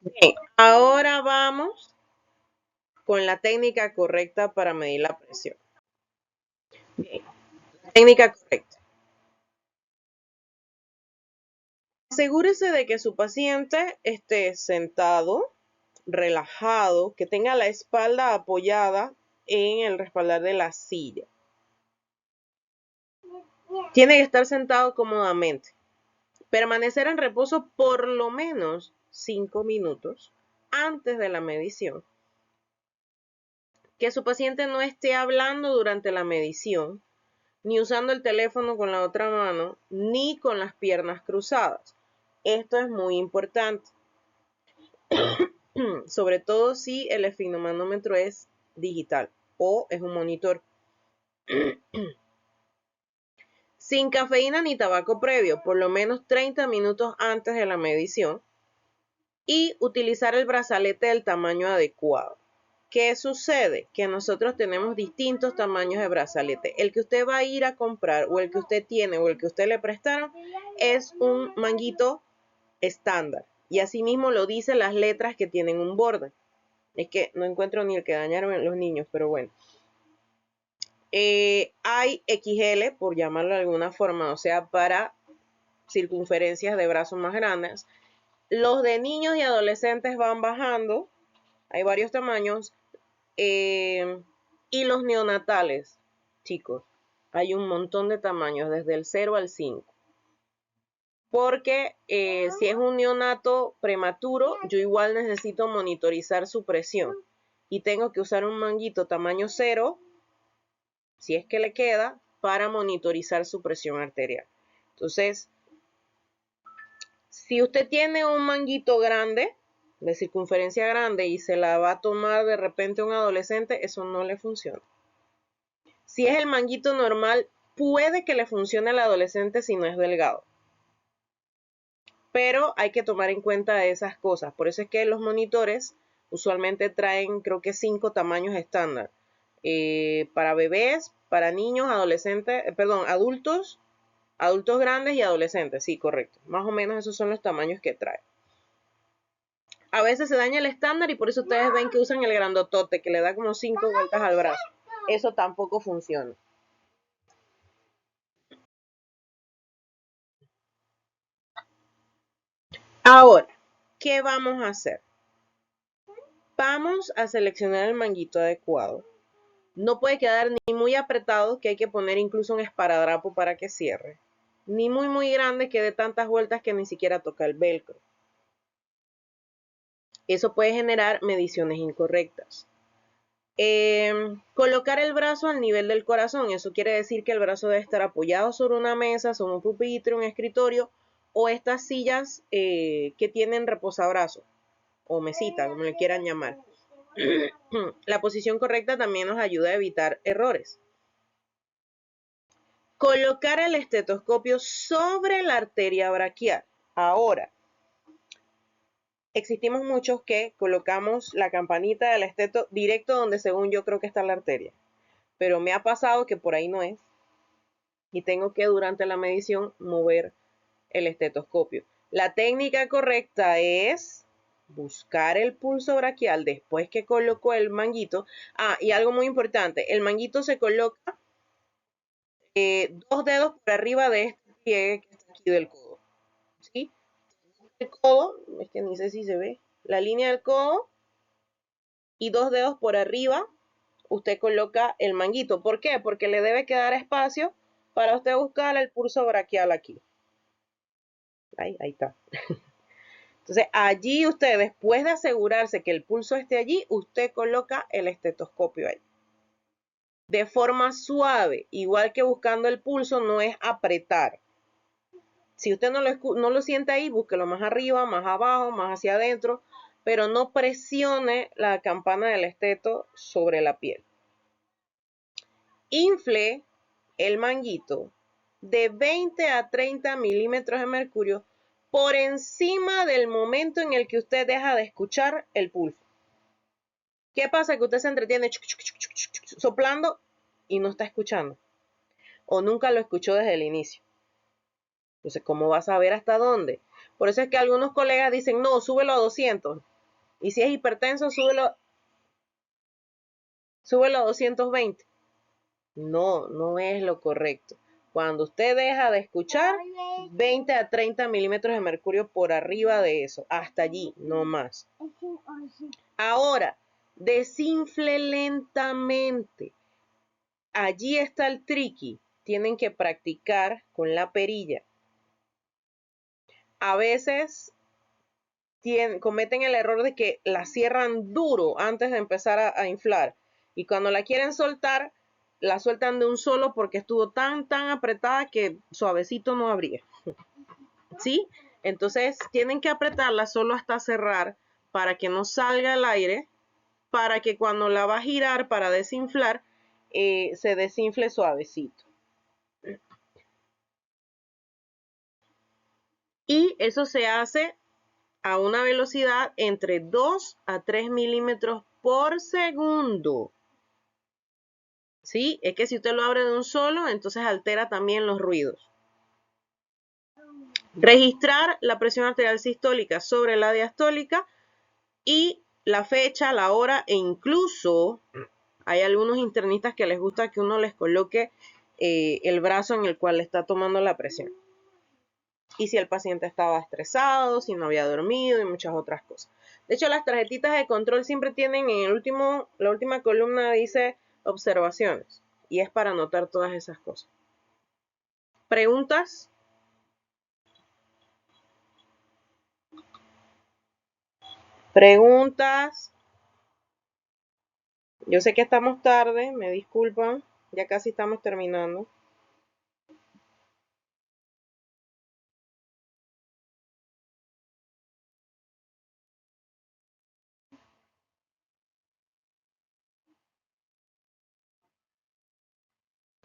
Bien, ahora vamos con la técnica correcta para medir la presión. Bien, técnica correcta. Asegúrese de que su paciente esté sentado, relajado, que tenga la espalda apoyada en el respaldar de la silla. Tiene que estar sentado cómodamente. Permanecer en reposo por lo menos 5 minutos antes de la medición. Que su paciente no esté hablando durante la medición, ni usando el teléfono con la otra mano, ni con las piernas cruzadas. Esto es muy importante, sobre todo si el esfigmomanómetro es digital o es un monitor. Sin cafeína ni tabaco previo, por lo menos 30 minutos antes de la medición. Y utilizar el brazalete del tamaño adecuado. ¿Qué sucede? Que nosotros tenemos distintos tamaños de brazalete. El que usted va a ir a comprar o el que usted tiene o el que usted le prestaron es un manguito estándar. Y asimismo lo dicen las letras que tienen un borde. Es que no encuentro ni el que dañaron los niños, pero bueno. Hay XL, por llamarlo de alguna forma, o sea, para circunferencias de brazos más grandes. Los de niños y adolescentes van bajando. Hay varios tamaños. Y los neonatales, chicos, hay un montón de tamaños, desde el 0 al 5. Porque si es un neonato prematuro, yo igual necesito monitorizar su presión. Y tengo que usar un manguito tamaño 0, si es que le queda, para monitorizar su presión arterial. Entonces, si usted tiene un manguito grande, de circunferencia grande, y se la va a tomar de repente un adolescente, eso no le funciona. Si es el manguito normal, puede que le funcione al adolescente si no es delgado. Pero hay que tomar en cuenta esas cosas. Por eso es que los monitores usualmente traen, creo que 5 tamaños estándar. Para bebés, para niños, adolescentes, adultos grandes y adolescentes. Sí, correcto. Más o menos esos son los tamaños que trae. A veces se daña el estándar y por eso ustedes ven que usan el grandotote, que le da como 5 vueltas al brazo. Eso tampoco funciona. Ahora, ¿qué vamos a hacer? Vamos a seleccionar el manguito adecuado. No puede quedar ni muy apretado, que hay que poner incluso un esparadrapo para que cierre, ni muy grande que dé tantas vueltas que ni siquiera toca el velcro. Eso puede generar mediciones incorrectas. Colocar el brazo al nivel del corazón. Eso quiere decir que el brazo debe estar apoyado sobre una mesa, sobre un pupitre, un escritorio o estas sillas que tienen reposabrazo o mesita, como le quieran llamar. La posición correcta también nos ayuda a evitar errores. Colocar el estetoscopio sobre la arteria braquial. Ahora, existimos muchos que colocamos la campanita del esteto directo donde según yo creo que está la arteria. Pero me ha pasado que por ahí no es. Y tengo que durante la medición mover el estetoscopio. La técnica correcta es buscar el pulso braquial después que colocó el manguito. Y algo muy importante, el manguito se coloca 2 dedos por arriba de este pliegue que está aquí del codo. ¿Sí? El codo, es que ni sé si se ve, la línea del codo y 2 dedos por arriba usted coloca el manguito. ¿Por qué? Porque le debe quedar espacio para usted buscar el pulso braquial aquí. Ahí está. Entonces, allí usted, después de asegurarse que el pulso esté allí, usted coloca el estetoscopio ahí. De forma suave, igual que buscando el pulso, no es apretar. Si usted no lo siente ahí, búsquelo más arriba, más abajo, más hacia adentro, pero no presione la campana del esteto sobre la piel. Infle el manguito de 20 a 30 milímetros de mercurio por encima del momento en el que usted deja de escuchar el pulso. ¿Qué pasa? Que usted se entretiene soplando y no está escuchando. O nunca lo escuchó desde el inicio. Entonces, ¿cómo va a saber hasta dónde? Por eso es que algunos colegas dicen, no, súbelo a 200. Y si es hipertenso, súbelo a 220. No, no es lo correcto. Cuando usted deja de escuchar, 20 a 30 milímetros de mercurio por arriba de eso. Hasta allí, no más. Ahora, desinfle lentamente. Allí está el tricky. Tienen que practicar con la perilla. A veces cometen el error de que la cierran duro antes de empezar a inflar. Y cuando la quieren soltar, la sueltan de un solo porque estuvo tan apretada que suavecito no abría. ¿Sí? Entonces tienen que apretarla solo hasta cerrar para que no salga el aire, para que cuando la va a girar para desinflar, se desinfle suavecito. Y eso se hace a una velocidad entre 2 a 3 milímetros por segundo. ¿Sí? Es que si usted lo abre de un solo, entonces altera también los ruidos. Registrar la presión arterial sistólica sobre la diastólica y la fecha, la hora e incluso hay algunos internistas que les gusta que uno les coloque el brazo en el cual le está tomando la presión. Y si el paciente estaba estresado, si no había dormido y muchas otras cosas. De hecho, las tarjetitas de control siempre tienen la última columna dice observaciones y es para anotar todas esas cosas. ¿Preguntas? ¿Preguntas? Yo sé que estamos tarde, me disculpan, ya casi estamos terminando.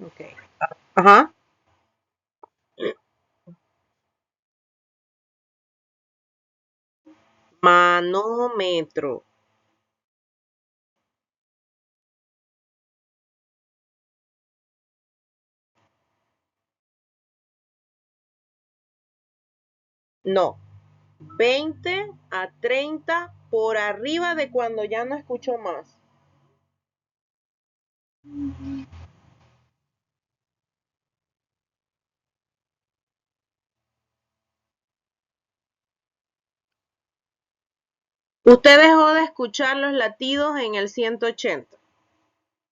Ok. Ajá. Manómetro. No. 20 a 30 por arriba de cuando ya no escucho más. Usted dejó de escuchar los latidos en el 180.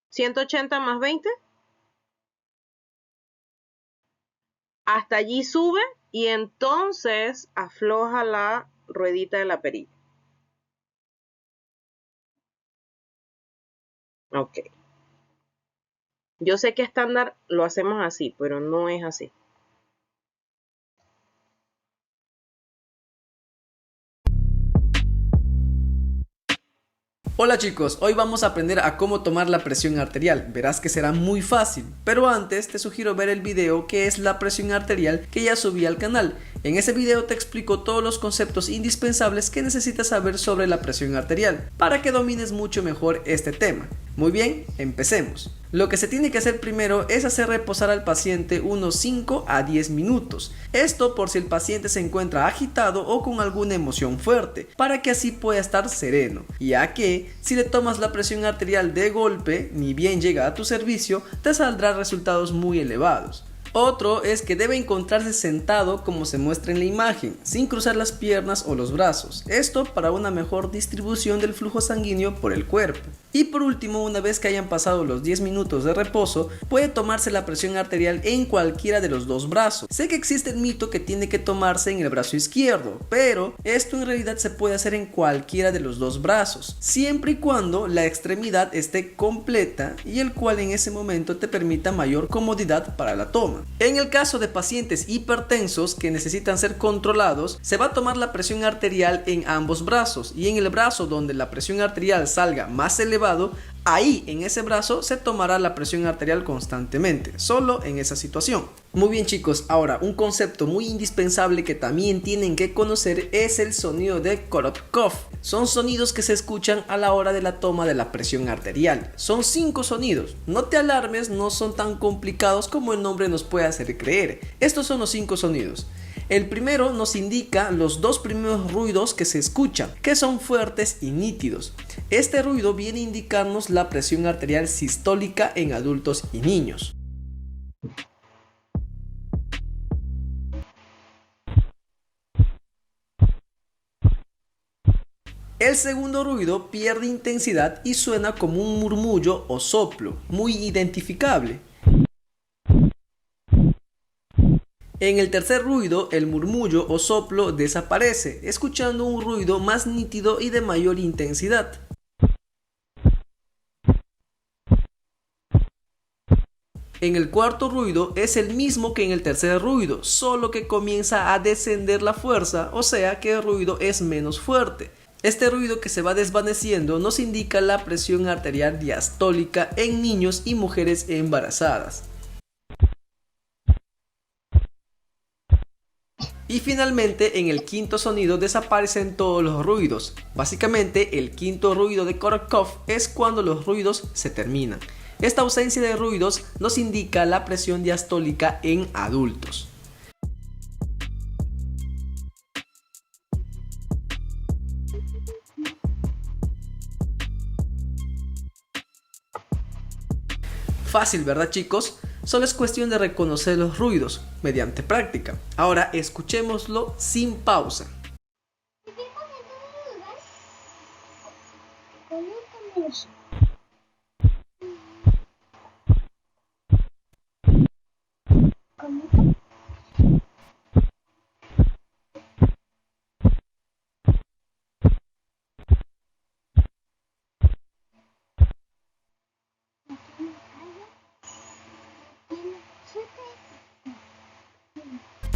180 más 20. Hasta allí sube y entonces afloja la ruedita de la perilla. Ok. Yo sé que estándar lo hacemos así, pero no es así. Hola chicos, hoy vamos a aprender a cómo tomar la presión arterial. Verás que será muy fácil, pero antes te sugiero ver el video que es la presión arterial que ya subí al canal. En ese video te explico todos los conceptos indispensables que necesitas saber sobre la presión arterial para que domines mucho mejor este tema. Muy bien, empecemos. Lo que se tiene que hacer primero es hacer reposar al paciente unos 5 a 10 minutos. Esto por si el paciente se encuentra agitado o con alguna emoción fuerte, para que así pueda estar sereno, ya que si le tomas la presión arterial de golpe, ni bien llega a tu servicio, te saldrán resultados muy elevados. Otro es que debe encontrarse sentado como se muestra en la imagen, sin cruzar las piernas o los brazos. Esto para una mejor distribución del flujo sanguíneo por el cuerpo. Y por último, una vez que hayan pasado los 10 minutos de reposo, puede tomarse la presión arterial en cualquiera de los dos brazos. Sé que existe el mito que tiene que tomarse en el brazo izquierdo, pero esto en realidad se puede hacer en cualquiera de los dos brazos, siempre y cuando la extremidad esté completa y el cual en ese momento te permita mayor comodidad para la toma. En el caso de pacientes hipertensos que necesitan ser controlados, se va a tomar la presión arterial en ambos brazos, y en el brazo donde la presión arterial salga más elevado, ahí en ese brazo se tomará la presión arterial constantemente, solo en esa situación. Muy bien chicos, ahora un concepto muy indispensable que también tienen que conocer es el sonido de Korotkov. Son sonidos que se escuchan a la hora de la toma de la presión arterial. Son 5 sonidos. No te alarmes, no son tan complicados como el nombre nos puede hacer creer. Estos son los 5 sonidos. El primero nos indica los dos primeros ruidos que se escuchan, que son fuertes y nítidos. Este ruido viene a indicarnos la presión arterial sistólica en adultos y niños. El segundo ruido pierde intensidad y suena como un murmullo o soplo, muy identificable. En el tercer ruido, el murmullo o soplo desaparece, escuchando un ruido más nítido y de mayor intensidad. En el cuarto ruido es el mismo que en el tercer ruido, solo que comienza a descender la fuerza, o sea que el ruido es menos fuerte. Este ruido que se va desvaneciendo nos indica la presión arterial diastólica en niños y mujeres embarazadas. Y finalmente en el quinto sonido desaparecen todos los ruidos. Básicamente el quinto ruido de Korotkov es cuando los ruidos se terminan. Esta ausencia de ruidos nos indica la presión diastólica en adultos. Fácil, ¿verdad chicos? Solo es cuestión de reconocer los ruidos mediante práctica. Ahora escuchémoslo sin pausa.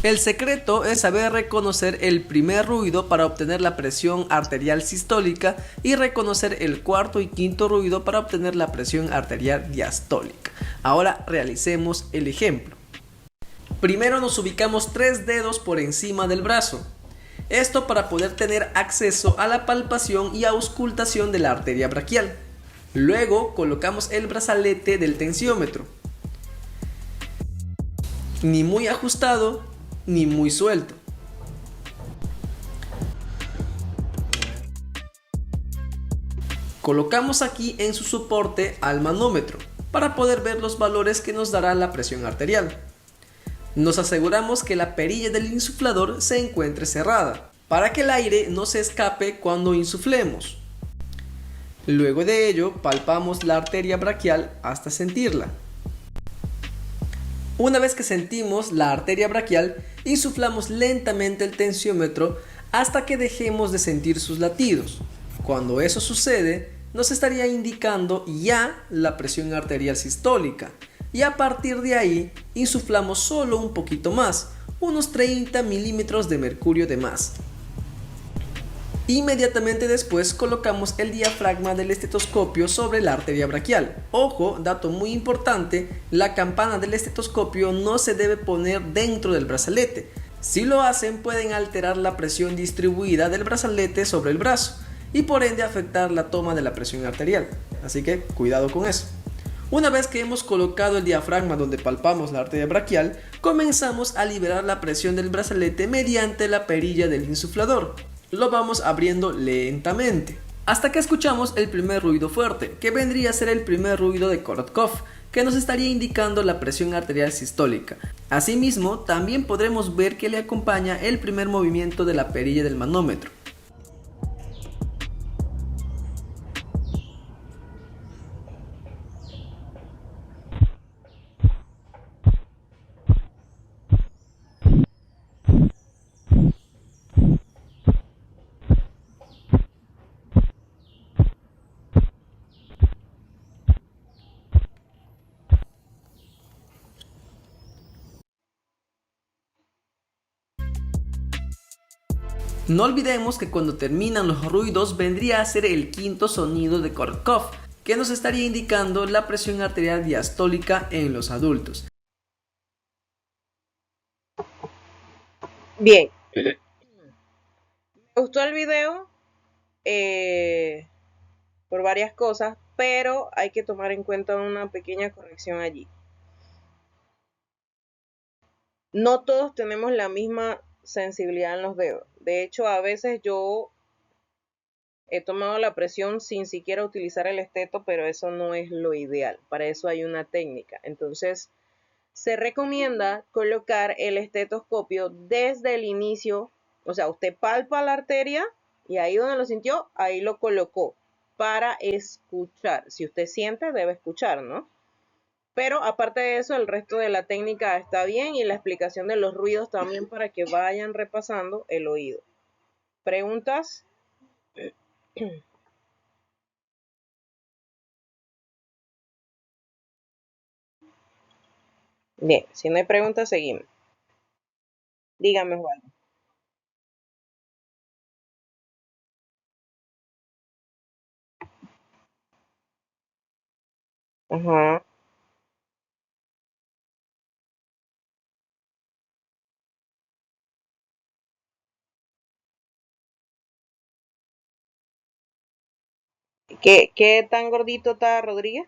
El secreto es saber reconocer el primer ruido para obtener la presión arterial sistólica y reconocer el cuarto y quinto ruido para obtener la presión arterial diastólica. Ahora realicemos el ejemplo. Primero nos ubicamos 3 dedos por encima del brazo. Esto para poder tener acceso a la palpación y auscultación de la arteria braquial. Luego colocamos el brazalete del tensiómetro. Ni muy ajustado ni muy suelto. Colocamos aquí en su soporte al manómetro para poder ver los valores que nos dará la presión arterial. Nos aseguramos que la perilla del insuflador se encuentre cerrada para que el aire no se escape cuando insuflemos. Luego de ello palpamos la arteria braquial hasta sentirla. Una vez que sentimos la arteria braquial, insuflamos lentamente el tensiómetro hasta que dejemos de sentir sus latidos. Cuando eso sucede, nos estaría indicando ya la presión arterial sistólica, y a partir de ahí insuflamos solo un poquito más, unos 30 milímetros de mercurio de más. Inmediatamente después colocamos el diafragma del estetoscopio sobre la arteria braquial. Ojo, dato muy importante, la campana del estetoscopio no se debe poner dentro del brazalete. Si lo hacen pueden alterar la presión distribuida del brazalete sobre el brazo y por ende afectar la toma de la presión arterial. Así que cuidado con eso. Una vez que hemos colocado el diafragma donde palpamos la arteria braquial, comenzamos a liberar la presión del brazalete mediante la perilla del insuflador. Lo vamos abriendo lentamente, hasta que escuchamos el primer ruido fuerte, que vendría a ser el primer ruido de Korotkov, que nos estaría indicando la presión arterial sistólica. Asimismo, también podremos ver que le acompaña el primer movimiento de la perilla del manómetro. No olvidemos que cuando terminan los ruidos vendría a ser el quinto sonido de Korotkov, que nos estaría indicando la presión arterial diastólica en los adultos. Bien, me gustó el video por varias cosas, pero hay que tomar en cuenta una pequeña corrección allí. No todos tenemos la misma sensibilidad en los dedos. De hecho, a veces yo he tomado la presión sin siquiera utilizar el esteto, pero eso no es lo ideal. Para eso hay una técnica. Entonces, se recomienda colocar el estetoscopio desde el inicio. O sea, usted palpa la arteria y ahí donde lo sintió, ahí lo colocó para escuchar. Si usted siente, debe escuchar, ¿no? Pero aparte de eso, el resto de la técnica está bien y la explicación de los ruidos también para que vayan repasando el oído. ¿Preguntas? Bien, si no hay preguntas, seguimos. Dígame, Juan. Ajá. ¿Qué tan gordito está Rodríguez?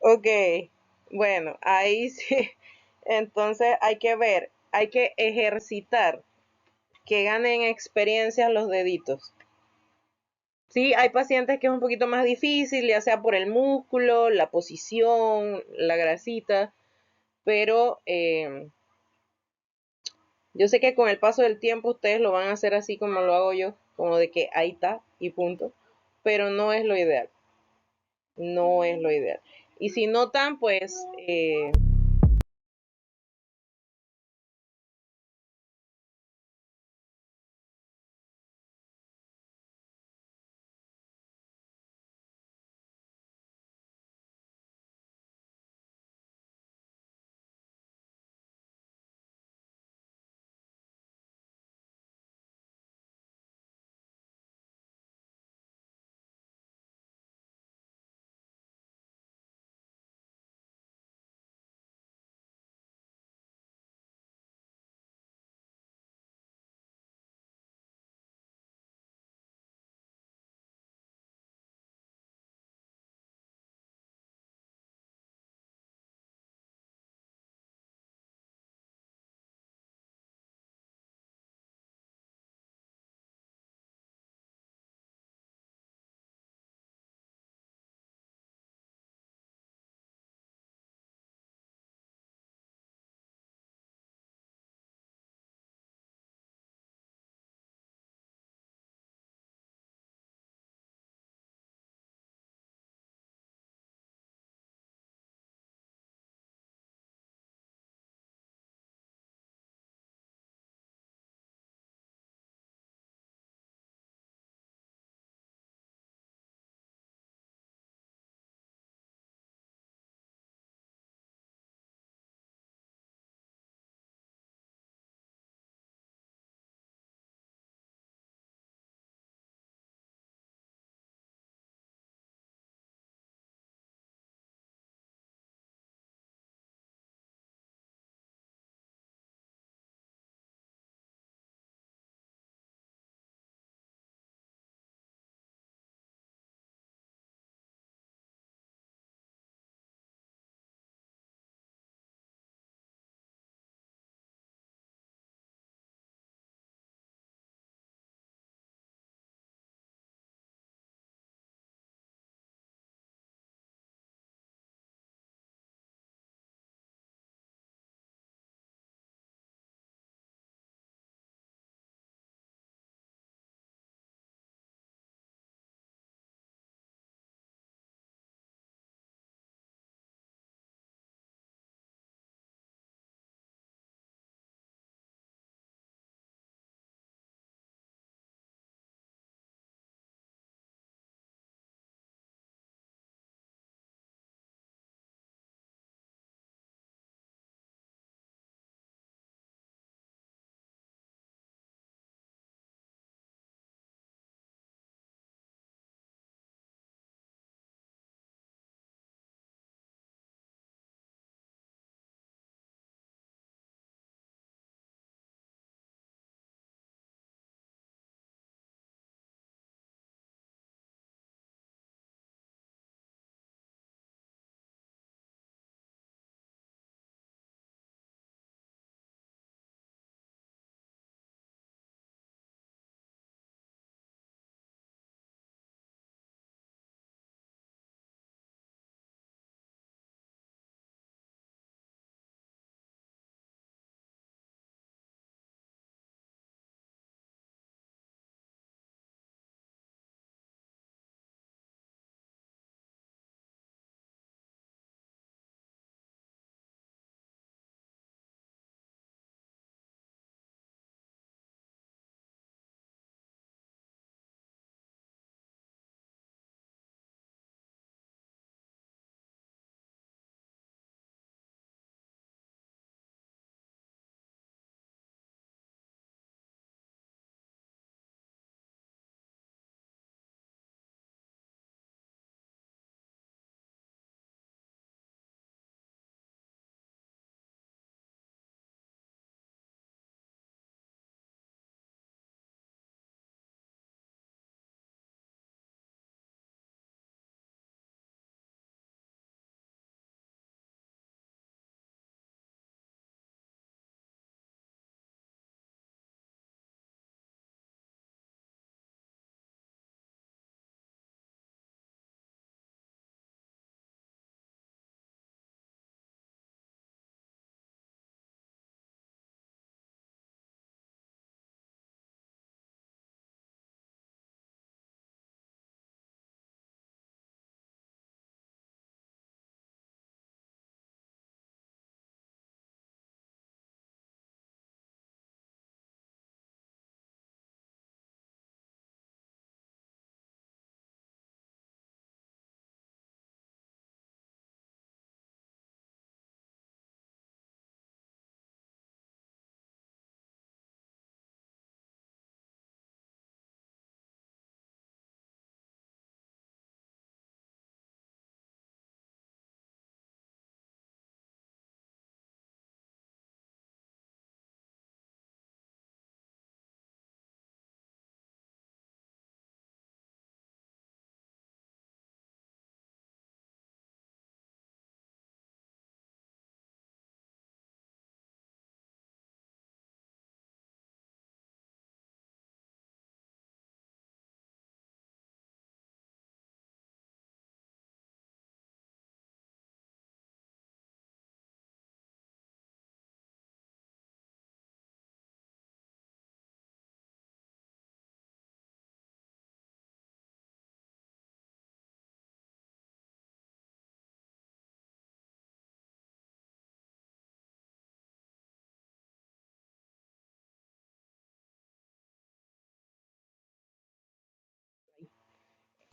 Ok, bueno, ahí sí. Entonces hay que ver, hay que ejercitar, que ganen experiencia los deditos. Sí, hay pacientes que es un poquito más difícil, ya sea por el músculo, la posición, la grasita, pero yo sé que con el paso del tiempo ustedes lo van a hacer así como lo hago yo, como de que ahí está y punto, pero no es lo ideal, no es lo ideal. Y si notan, pues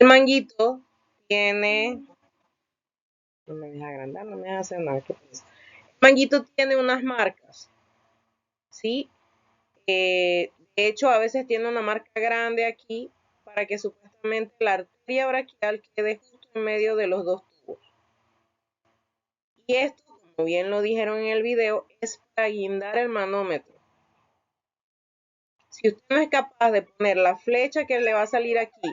El manguito tiene, no me deja agrandar, no me deja hacer nada. ¿Qué pasa? El manguito tiene unas marcas, ¿sí? De hecho, a veces tiene una marca grande aquí para que supuestamente la arteria braquial quede justo en medio de los dos tubos. Y esto, como bien lo dijeron en el video, es para guindar el manómetro. Si usted no es capaz de poner la flecha que le va a salir aquí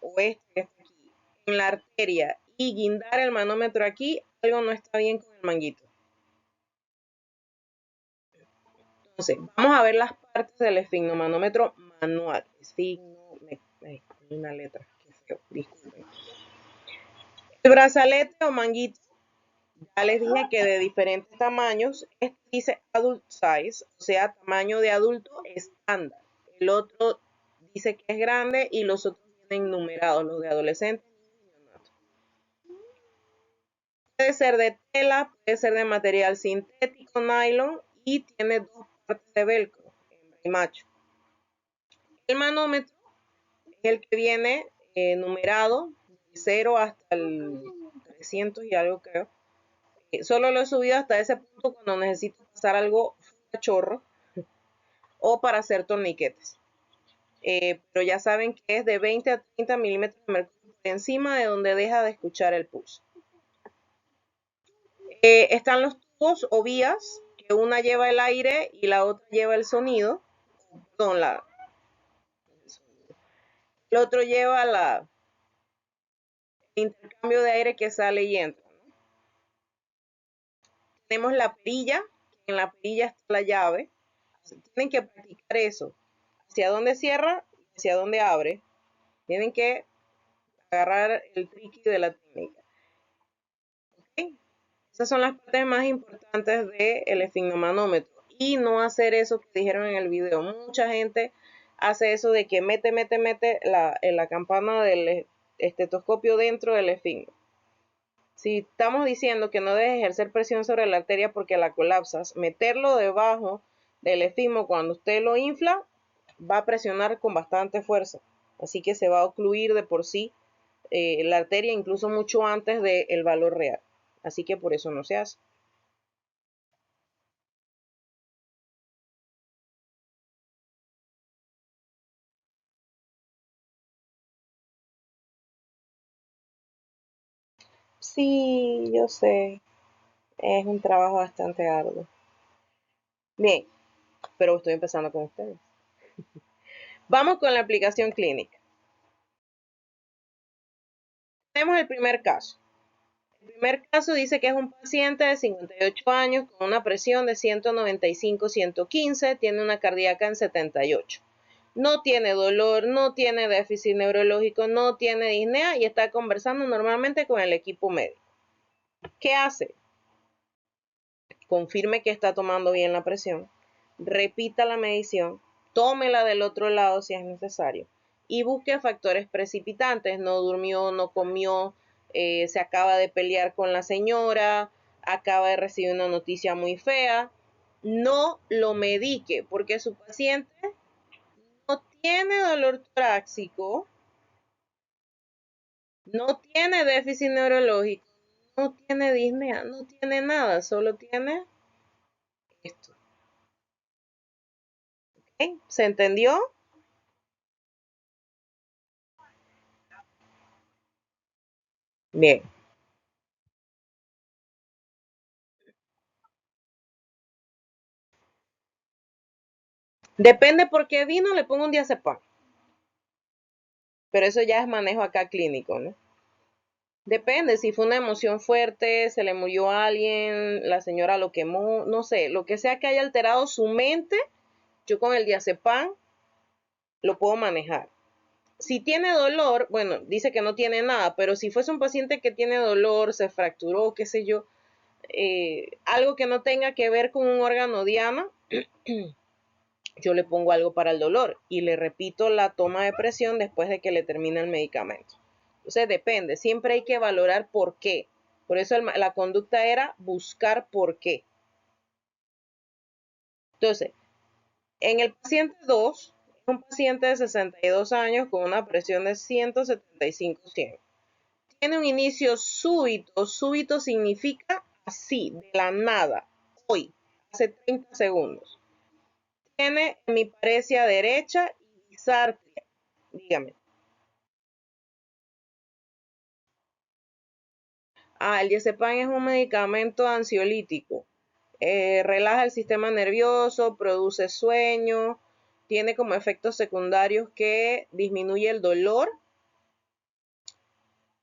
o esta que está aquí, en la arteria y guindar el manómetro aquí, algo no está bien con el manguito. Entonces, vamos a ver las partes del esfigmomanómetro manual. Una letra, qué feo, disculpen. El brazalete o manguito, ya les dije que de diferentes tamaños. Este dice adult size, o sea, tamaño de adulto estándar. El otro dice que es grande y los otros vienen numerados, los de adolescentes. Puede ser de tela, puede ser de material sintético, nylon, y tiene dos partes de velcro, hembra y macho. El manómetro es el que viene numerado de 0 hasta el 300 y algo creo. Solo lo he subido hasta ese punto cuando necesito pasar algo a chorro o para hacer torniquetes. Pero ya saben que es de 20 a 30 milímetros de mercurio por encima de donde deja de escuchar el pulso. Están los tubos o vías, que una lleva el aire y la otra lleva el sonido. Perdón, el otro lleva el intercambio de aire que sale y entra, ¿no? Tenemos la perilla, que en la perilla está la llave. Tienen que practicar eso. Hacia dónde cierra y hacia dónde abre. Tienen que agarrar el tricky de la técnica. ¿Okay? Esas son las partes más importantes del esfigmomanómetro. Y no hacer eso que dijeron en el video. Mucha gente hace eso de que mete la campana del estetoscopio dentro del esfigmo. Si estamos diciendo que no debes ejercer presión sobre la arteria porque la colapsas, meterlo debajo del esfigmo cuando usted lo infla va a presionar con bastante fuerza. Así que se va a ocluir de por sí la arteria incluso mucho antes del valor real. Así que por eso no se hace. Sí, yo sé, es un trabajo bastante arduo. Bien, pero estoy empezando con ustedes. Vamos con la aplicación clínica. Tenemos el primer caso. El primer caso dice que es un paciente de 58 años con una presión de 195-115, tiene una cardíaca en 78. No tiene dolor, no tiene déficit neurológico, no tiene disnea y está conversando normalmente con el equipo médico. ¿Qué hace? Confirme que está tomando bien la presión, repita la medición, tómela del otro lado si es necesario y busque factores precipitantes. No durmió, no comió, se acaba de pelear con la señora, acaba de recibir una noticia muy fea. No lo medique porque su paciente no tiene dolor torácico, no tiene déficit neurológico, no tiene disnea, no tiene nada, solo tiene esto. ¿Okay? ¿Se entendió? Bien. Depende por qué vino, le pongo un diazepam. Pero eso ya es manejo acá clínico, ¿no? Depende, si fue una emoción fuerte, se le murió alguien, la señora lo quemó, no sé, lo que sea que haya alterado su mente, yo con el diazepam lo puedo manejar. Si tiene dolor, bueno, dice que no tiene nada, pero si fuese un paciente que tiene dolor, se fracturó, qué sé yo, algo que no tenga que ver con un órgano diana, yo le pongo algo para el dolor y le repito la toma de presión después de que le termine el medicamento. Entonces depende, siempre hay que valorar por qué. Por eso la conducta era buscar por qué. Entonces, en el paciente 2, un paciente de 62 años con una presión de 175/100. Tiene un inicio súbito. Súbito significa así, de la nada, hoy, hace 30 segundos. Tiene hemiparesia derecha y disartria. Dígame. El diazepam es un medicamento ansiolítico. Relaja el sistema nervioso, produce sueño, tiene como efectos secundarios que disminuye el dolor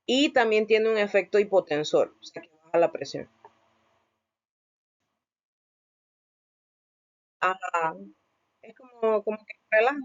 y también tiene un efecto hipotensor, o sea que baja la presión. Ajá. Es como que relaja.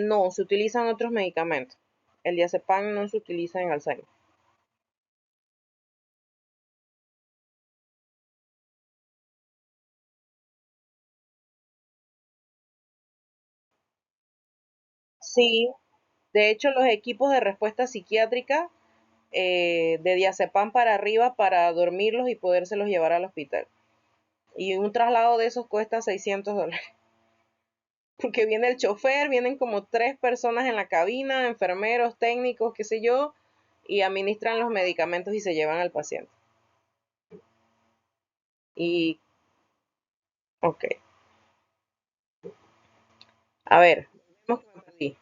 No, se utilizan otros medicamentos. El diazepam no se utiliza en Alzheimer. Sí, de hecho los equipos de respuesta psiquiátrica de diazepam para arriba para dormirlos y podérselos llevar al hospital. Y un traslado de esos cuesta $600. Porque viene el chofer, vienen como 3 personas en la cabina, enfermeros, técnicos, qué sé yo, y administran los medicamentos y se llevan al paciente. Y, ok, a ver, vemos que me perdí.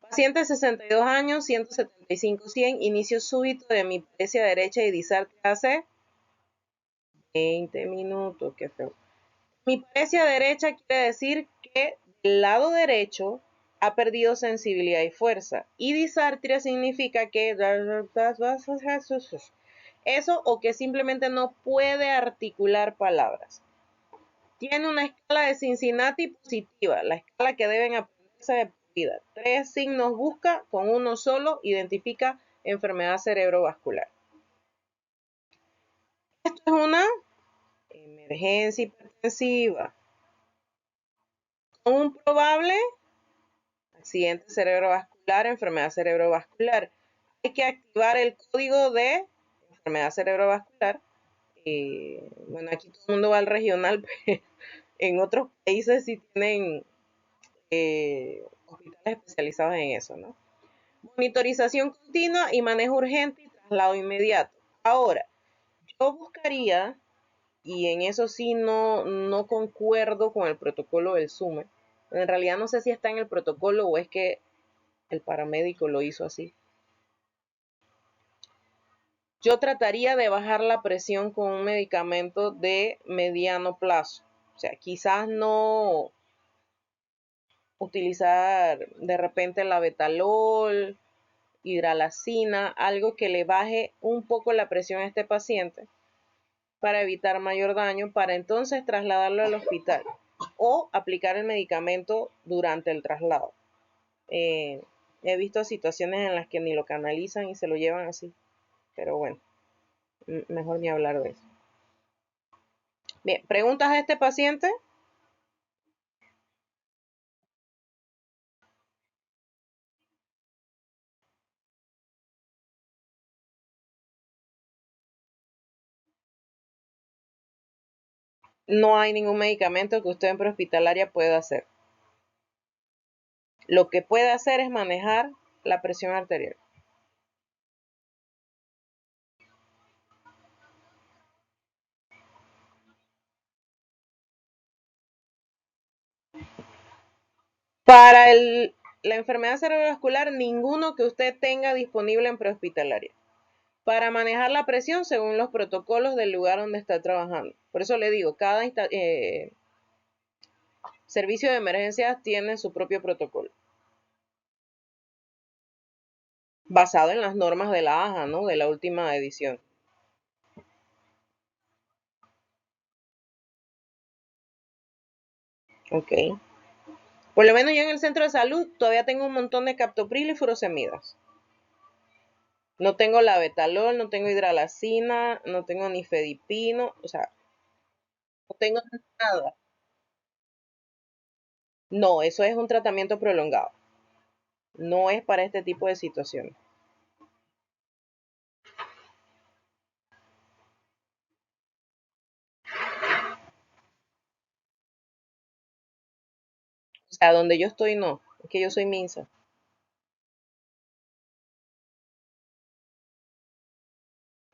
Paciente de 62 años, 175/100, inicio súbito de hemiparesia derecha y disartria hace 20 minutos, qué feo. Hemiparesia derecha quiere decir que del lado derecho ha perdido sensibilidad y fuerza. Y disartria significa que eso o que simplemente no puede articular palabras. Tiene una escala de Cincinnati positiva, la escala que deben aprenderse de vida. 3 signos busca, con uno solo identifica enfermedad cerebrovascular. Esto es una emergencia hipertensiva con un probable accidente cerebrovascular, enfermedad cerebrovascular. Hay que activar el código de enfermedad cerebrovascular. Bueno, aquí todo el mundo va al regional, pero en otros países sí tienen hospitales especializados en eso, ¿no? Monitorización continua y manejo urgente y traslado inmediato. Ahora, yo buscaría, y en eso sí no concuerdo con el protocolo del SUME. En realidad no sé si está en el protocolo o es que el paramédico lo hizo así. Yo trataría de bajar la presión con un medicamento de mediano plazo. O sea, quizás no utilizar de repente la betalol, hidralazina, algo que le baje un poco la presión a este paciente para evitar mayor daño, para entonces trasladarlo al hospital o aplicar el medicamento durante el traslado. He visto situaciones en las que ni lo canalizan y se lo llevan así, pero bueno, mejor ni hablar de eso. Bien, ¿preguntas a este paciente? No hay ningún medicamento que usted en prehospitalaria pueda hacer. Lo que puede hacer es manejar la presión arterial. Para la enfermedad cerebrovascular, ninguno que usted tenga disponible en prehospitalaria. Para manejar la presión según los protocolos del lugar donde está trabajando. Por eso le digo, cada servicio de emergencias tiene su propio protocolo. Basado en las normas de la AJA, ¿no? De la última edición. Ok. Por lo menos yo en el centro de salud todavía tengo un montón de captopril y furosemidas. No tengo la betalol, no tengo hidralazina, no tengo nifedipino, o sea, no tengo nada. No, eso es un tratamiento prolongado. No es para este tipo de situaciones. O sea, donde yo estoy no, es que yo soy minsa.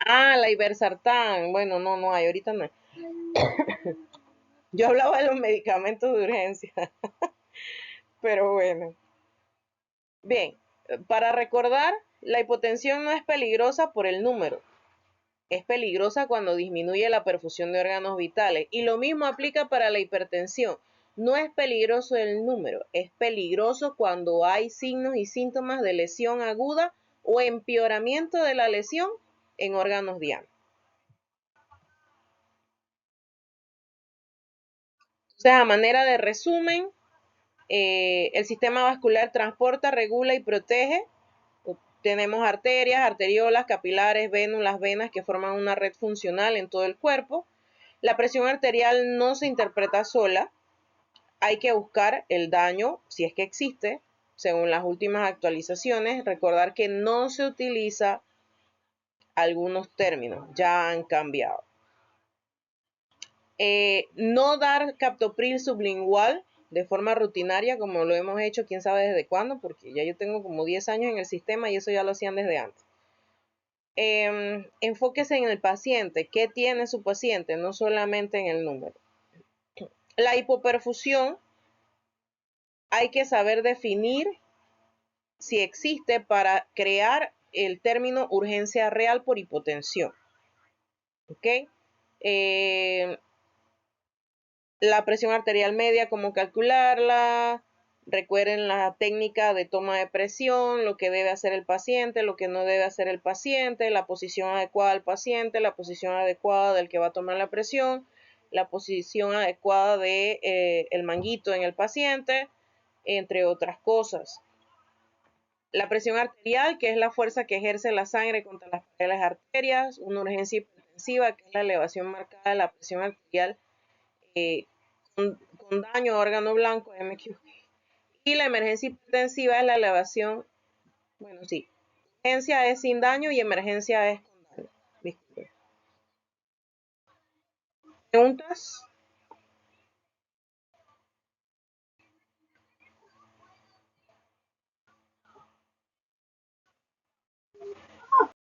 Ah, la ibersartán. Bueno, no, no hay, ahorita no hay. Yo hablaba de los medicamentos de urgencia, pero bueno. Bien, para recordar, la hipotensión no es peligrosa por el número, es peligrosa cuando disminuye la perfusión de órganos vitales. Y lo mismo aplica para la hipertensión. No es peligroso el número, es peligroso cuando hay signos y síntomas de lesión aguda o empeoramiento de la lesión en órganos diáneos. Entonces, a manera de resumen, el sistema vascular transporta, regula y protege. Tenemos arterias, arteriolas, capilares, vénulas, venas que forman una red funcional en todo el cuerpo. La presión arterial no se interpreta sola, hay que buscar el daño, si es que existe, según las últimas actualizaciones. Recordar que no se utiliza algunos términos, ya han cambiado. No dar captopril sublingual de forma rutinaria, como lo hemos hecho, quién sabe desde cuándo, porque ya yo tengo como 10 años en el sistema y eso ya lo hacían desde antes. Enfóquese en el paciente, qué tiene su paciente, no solamente en el número. La hipoperfusión hay que saber definir si existe para crear el término urgencia real por hipotensión. ¿Ok? La presión arterial media, cómo calcularla. Recuerden la técnica de toma de presión, lo que debe hacer el paciente, lo que no debe hacer el paciente, la posición adecuada del paciente, la posición adecuada del que va a tomar la presión, la posición adecuada de el manguito en el paciente, entre otras cosas. La presión arterial, que es la fuerza que ejerce la sangre contra las paredes arterias, una urgencia hipertensiva, que es la elevación marcada de la presión arterial eh, con daño a órgano blanco, MQ. Y la emergencia hipertensiva es la elevación, bueno, sí, urgencia es sin daño y emergencia es con daño. Disculpen. ¿Preguntas?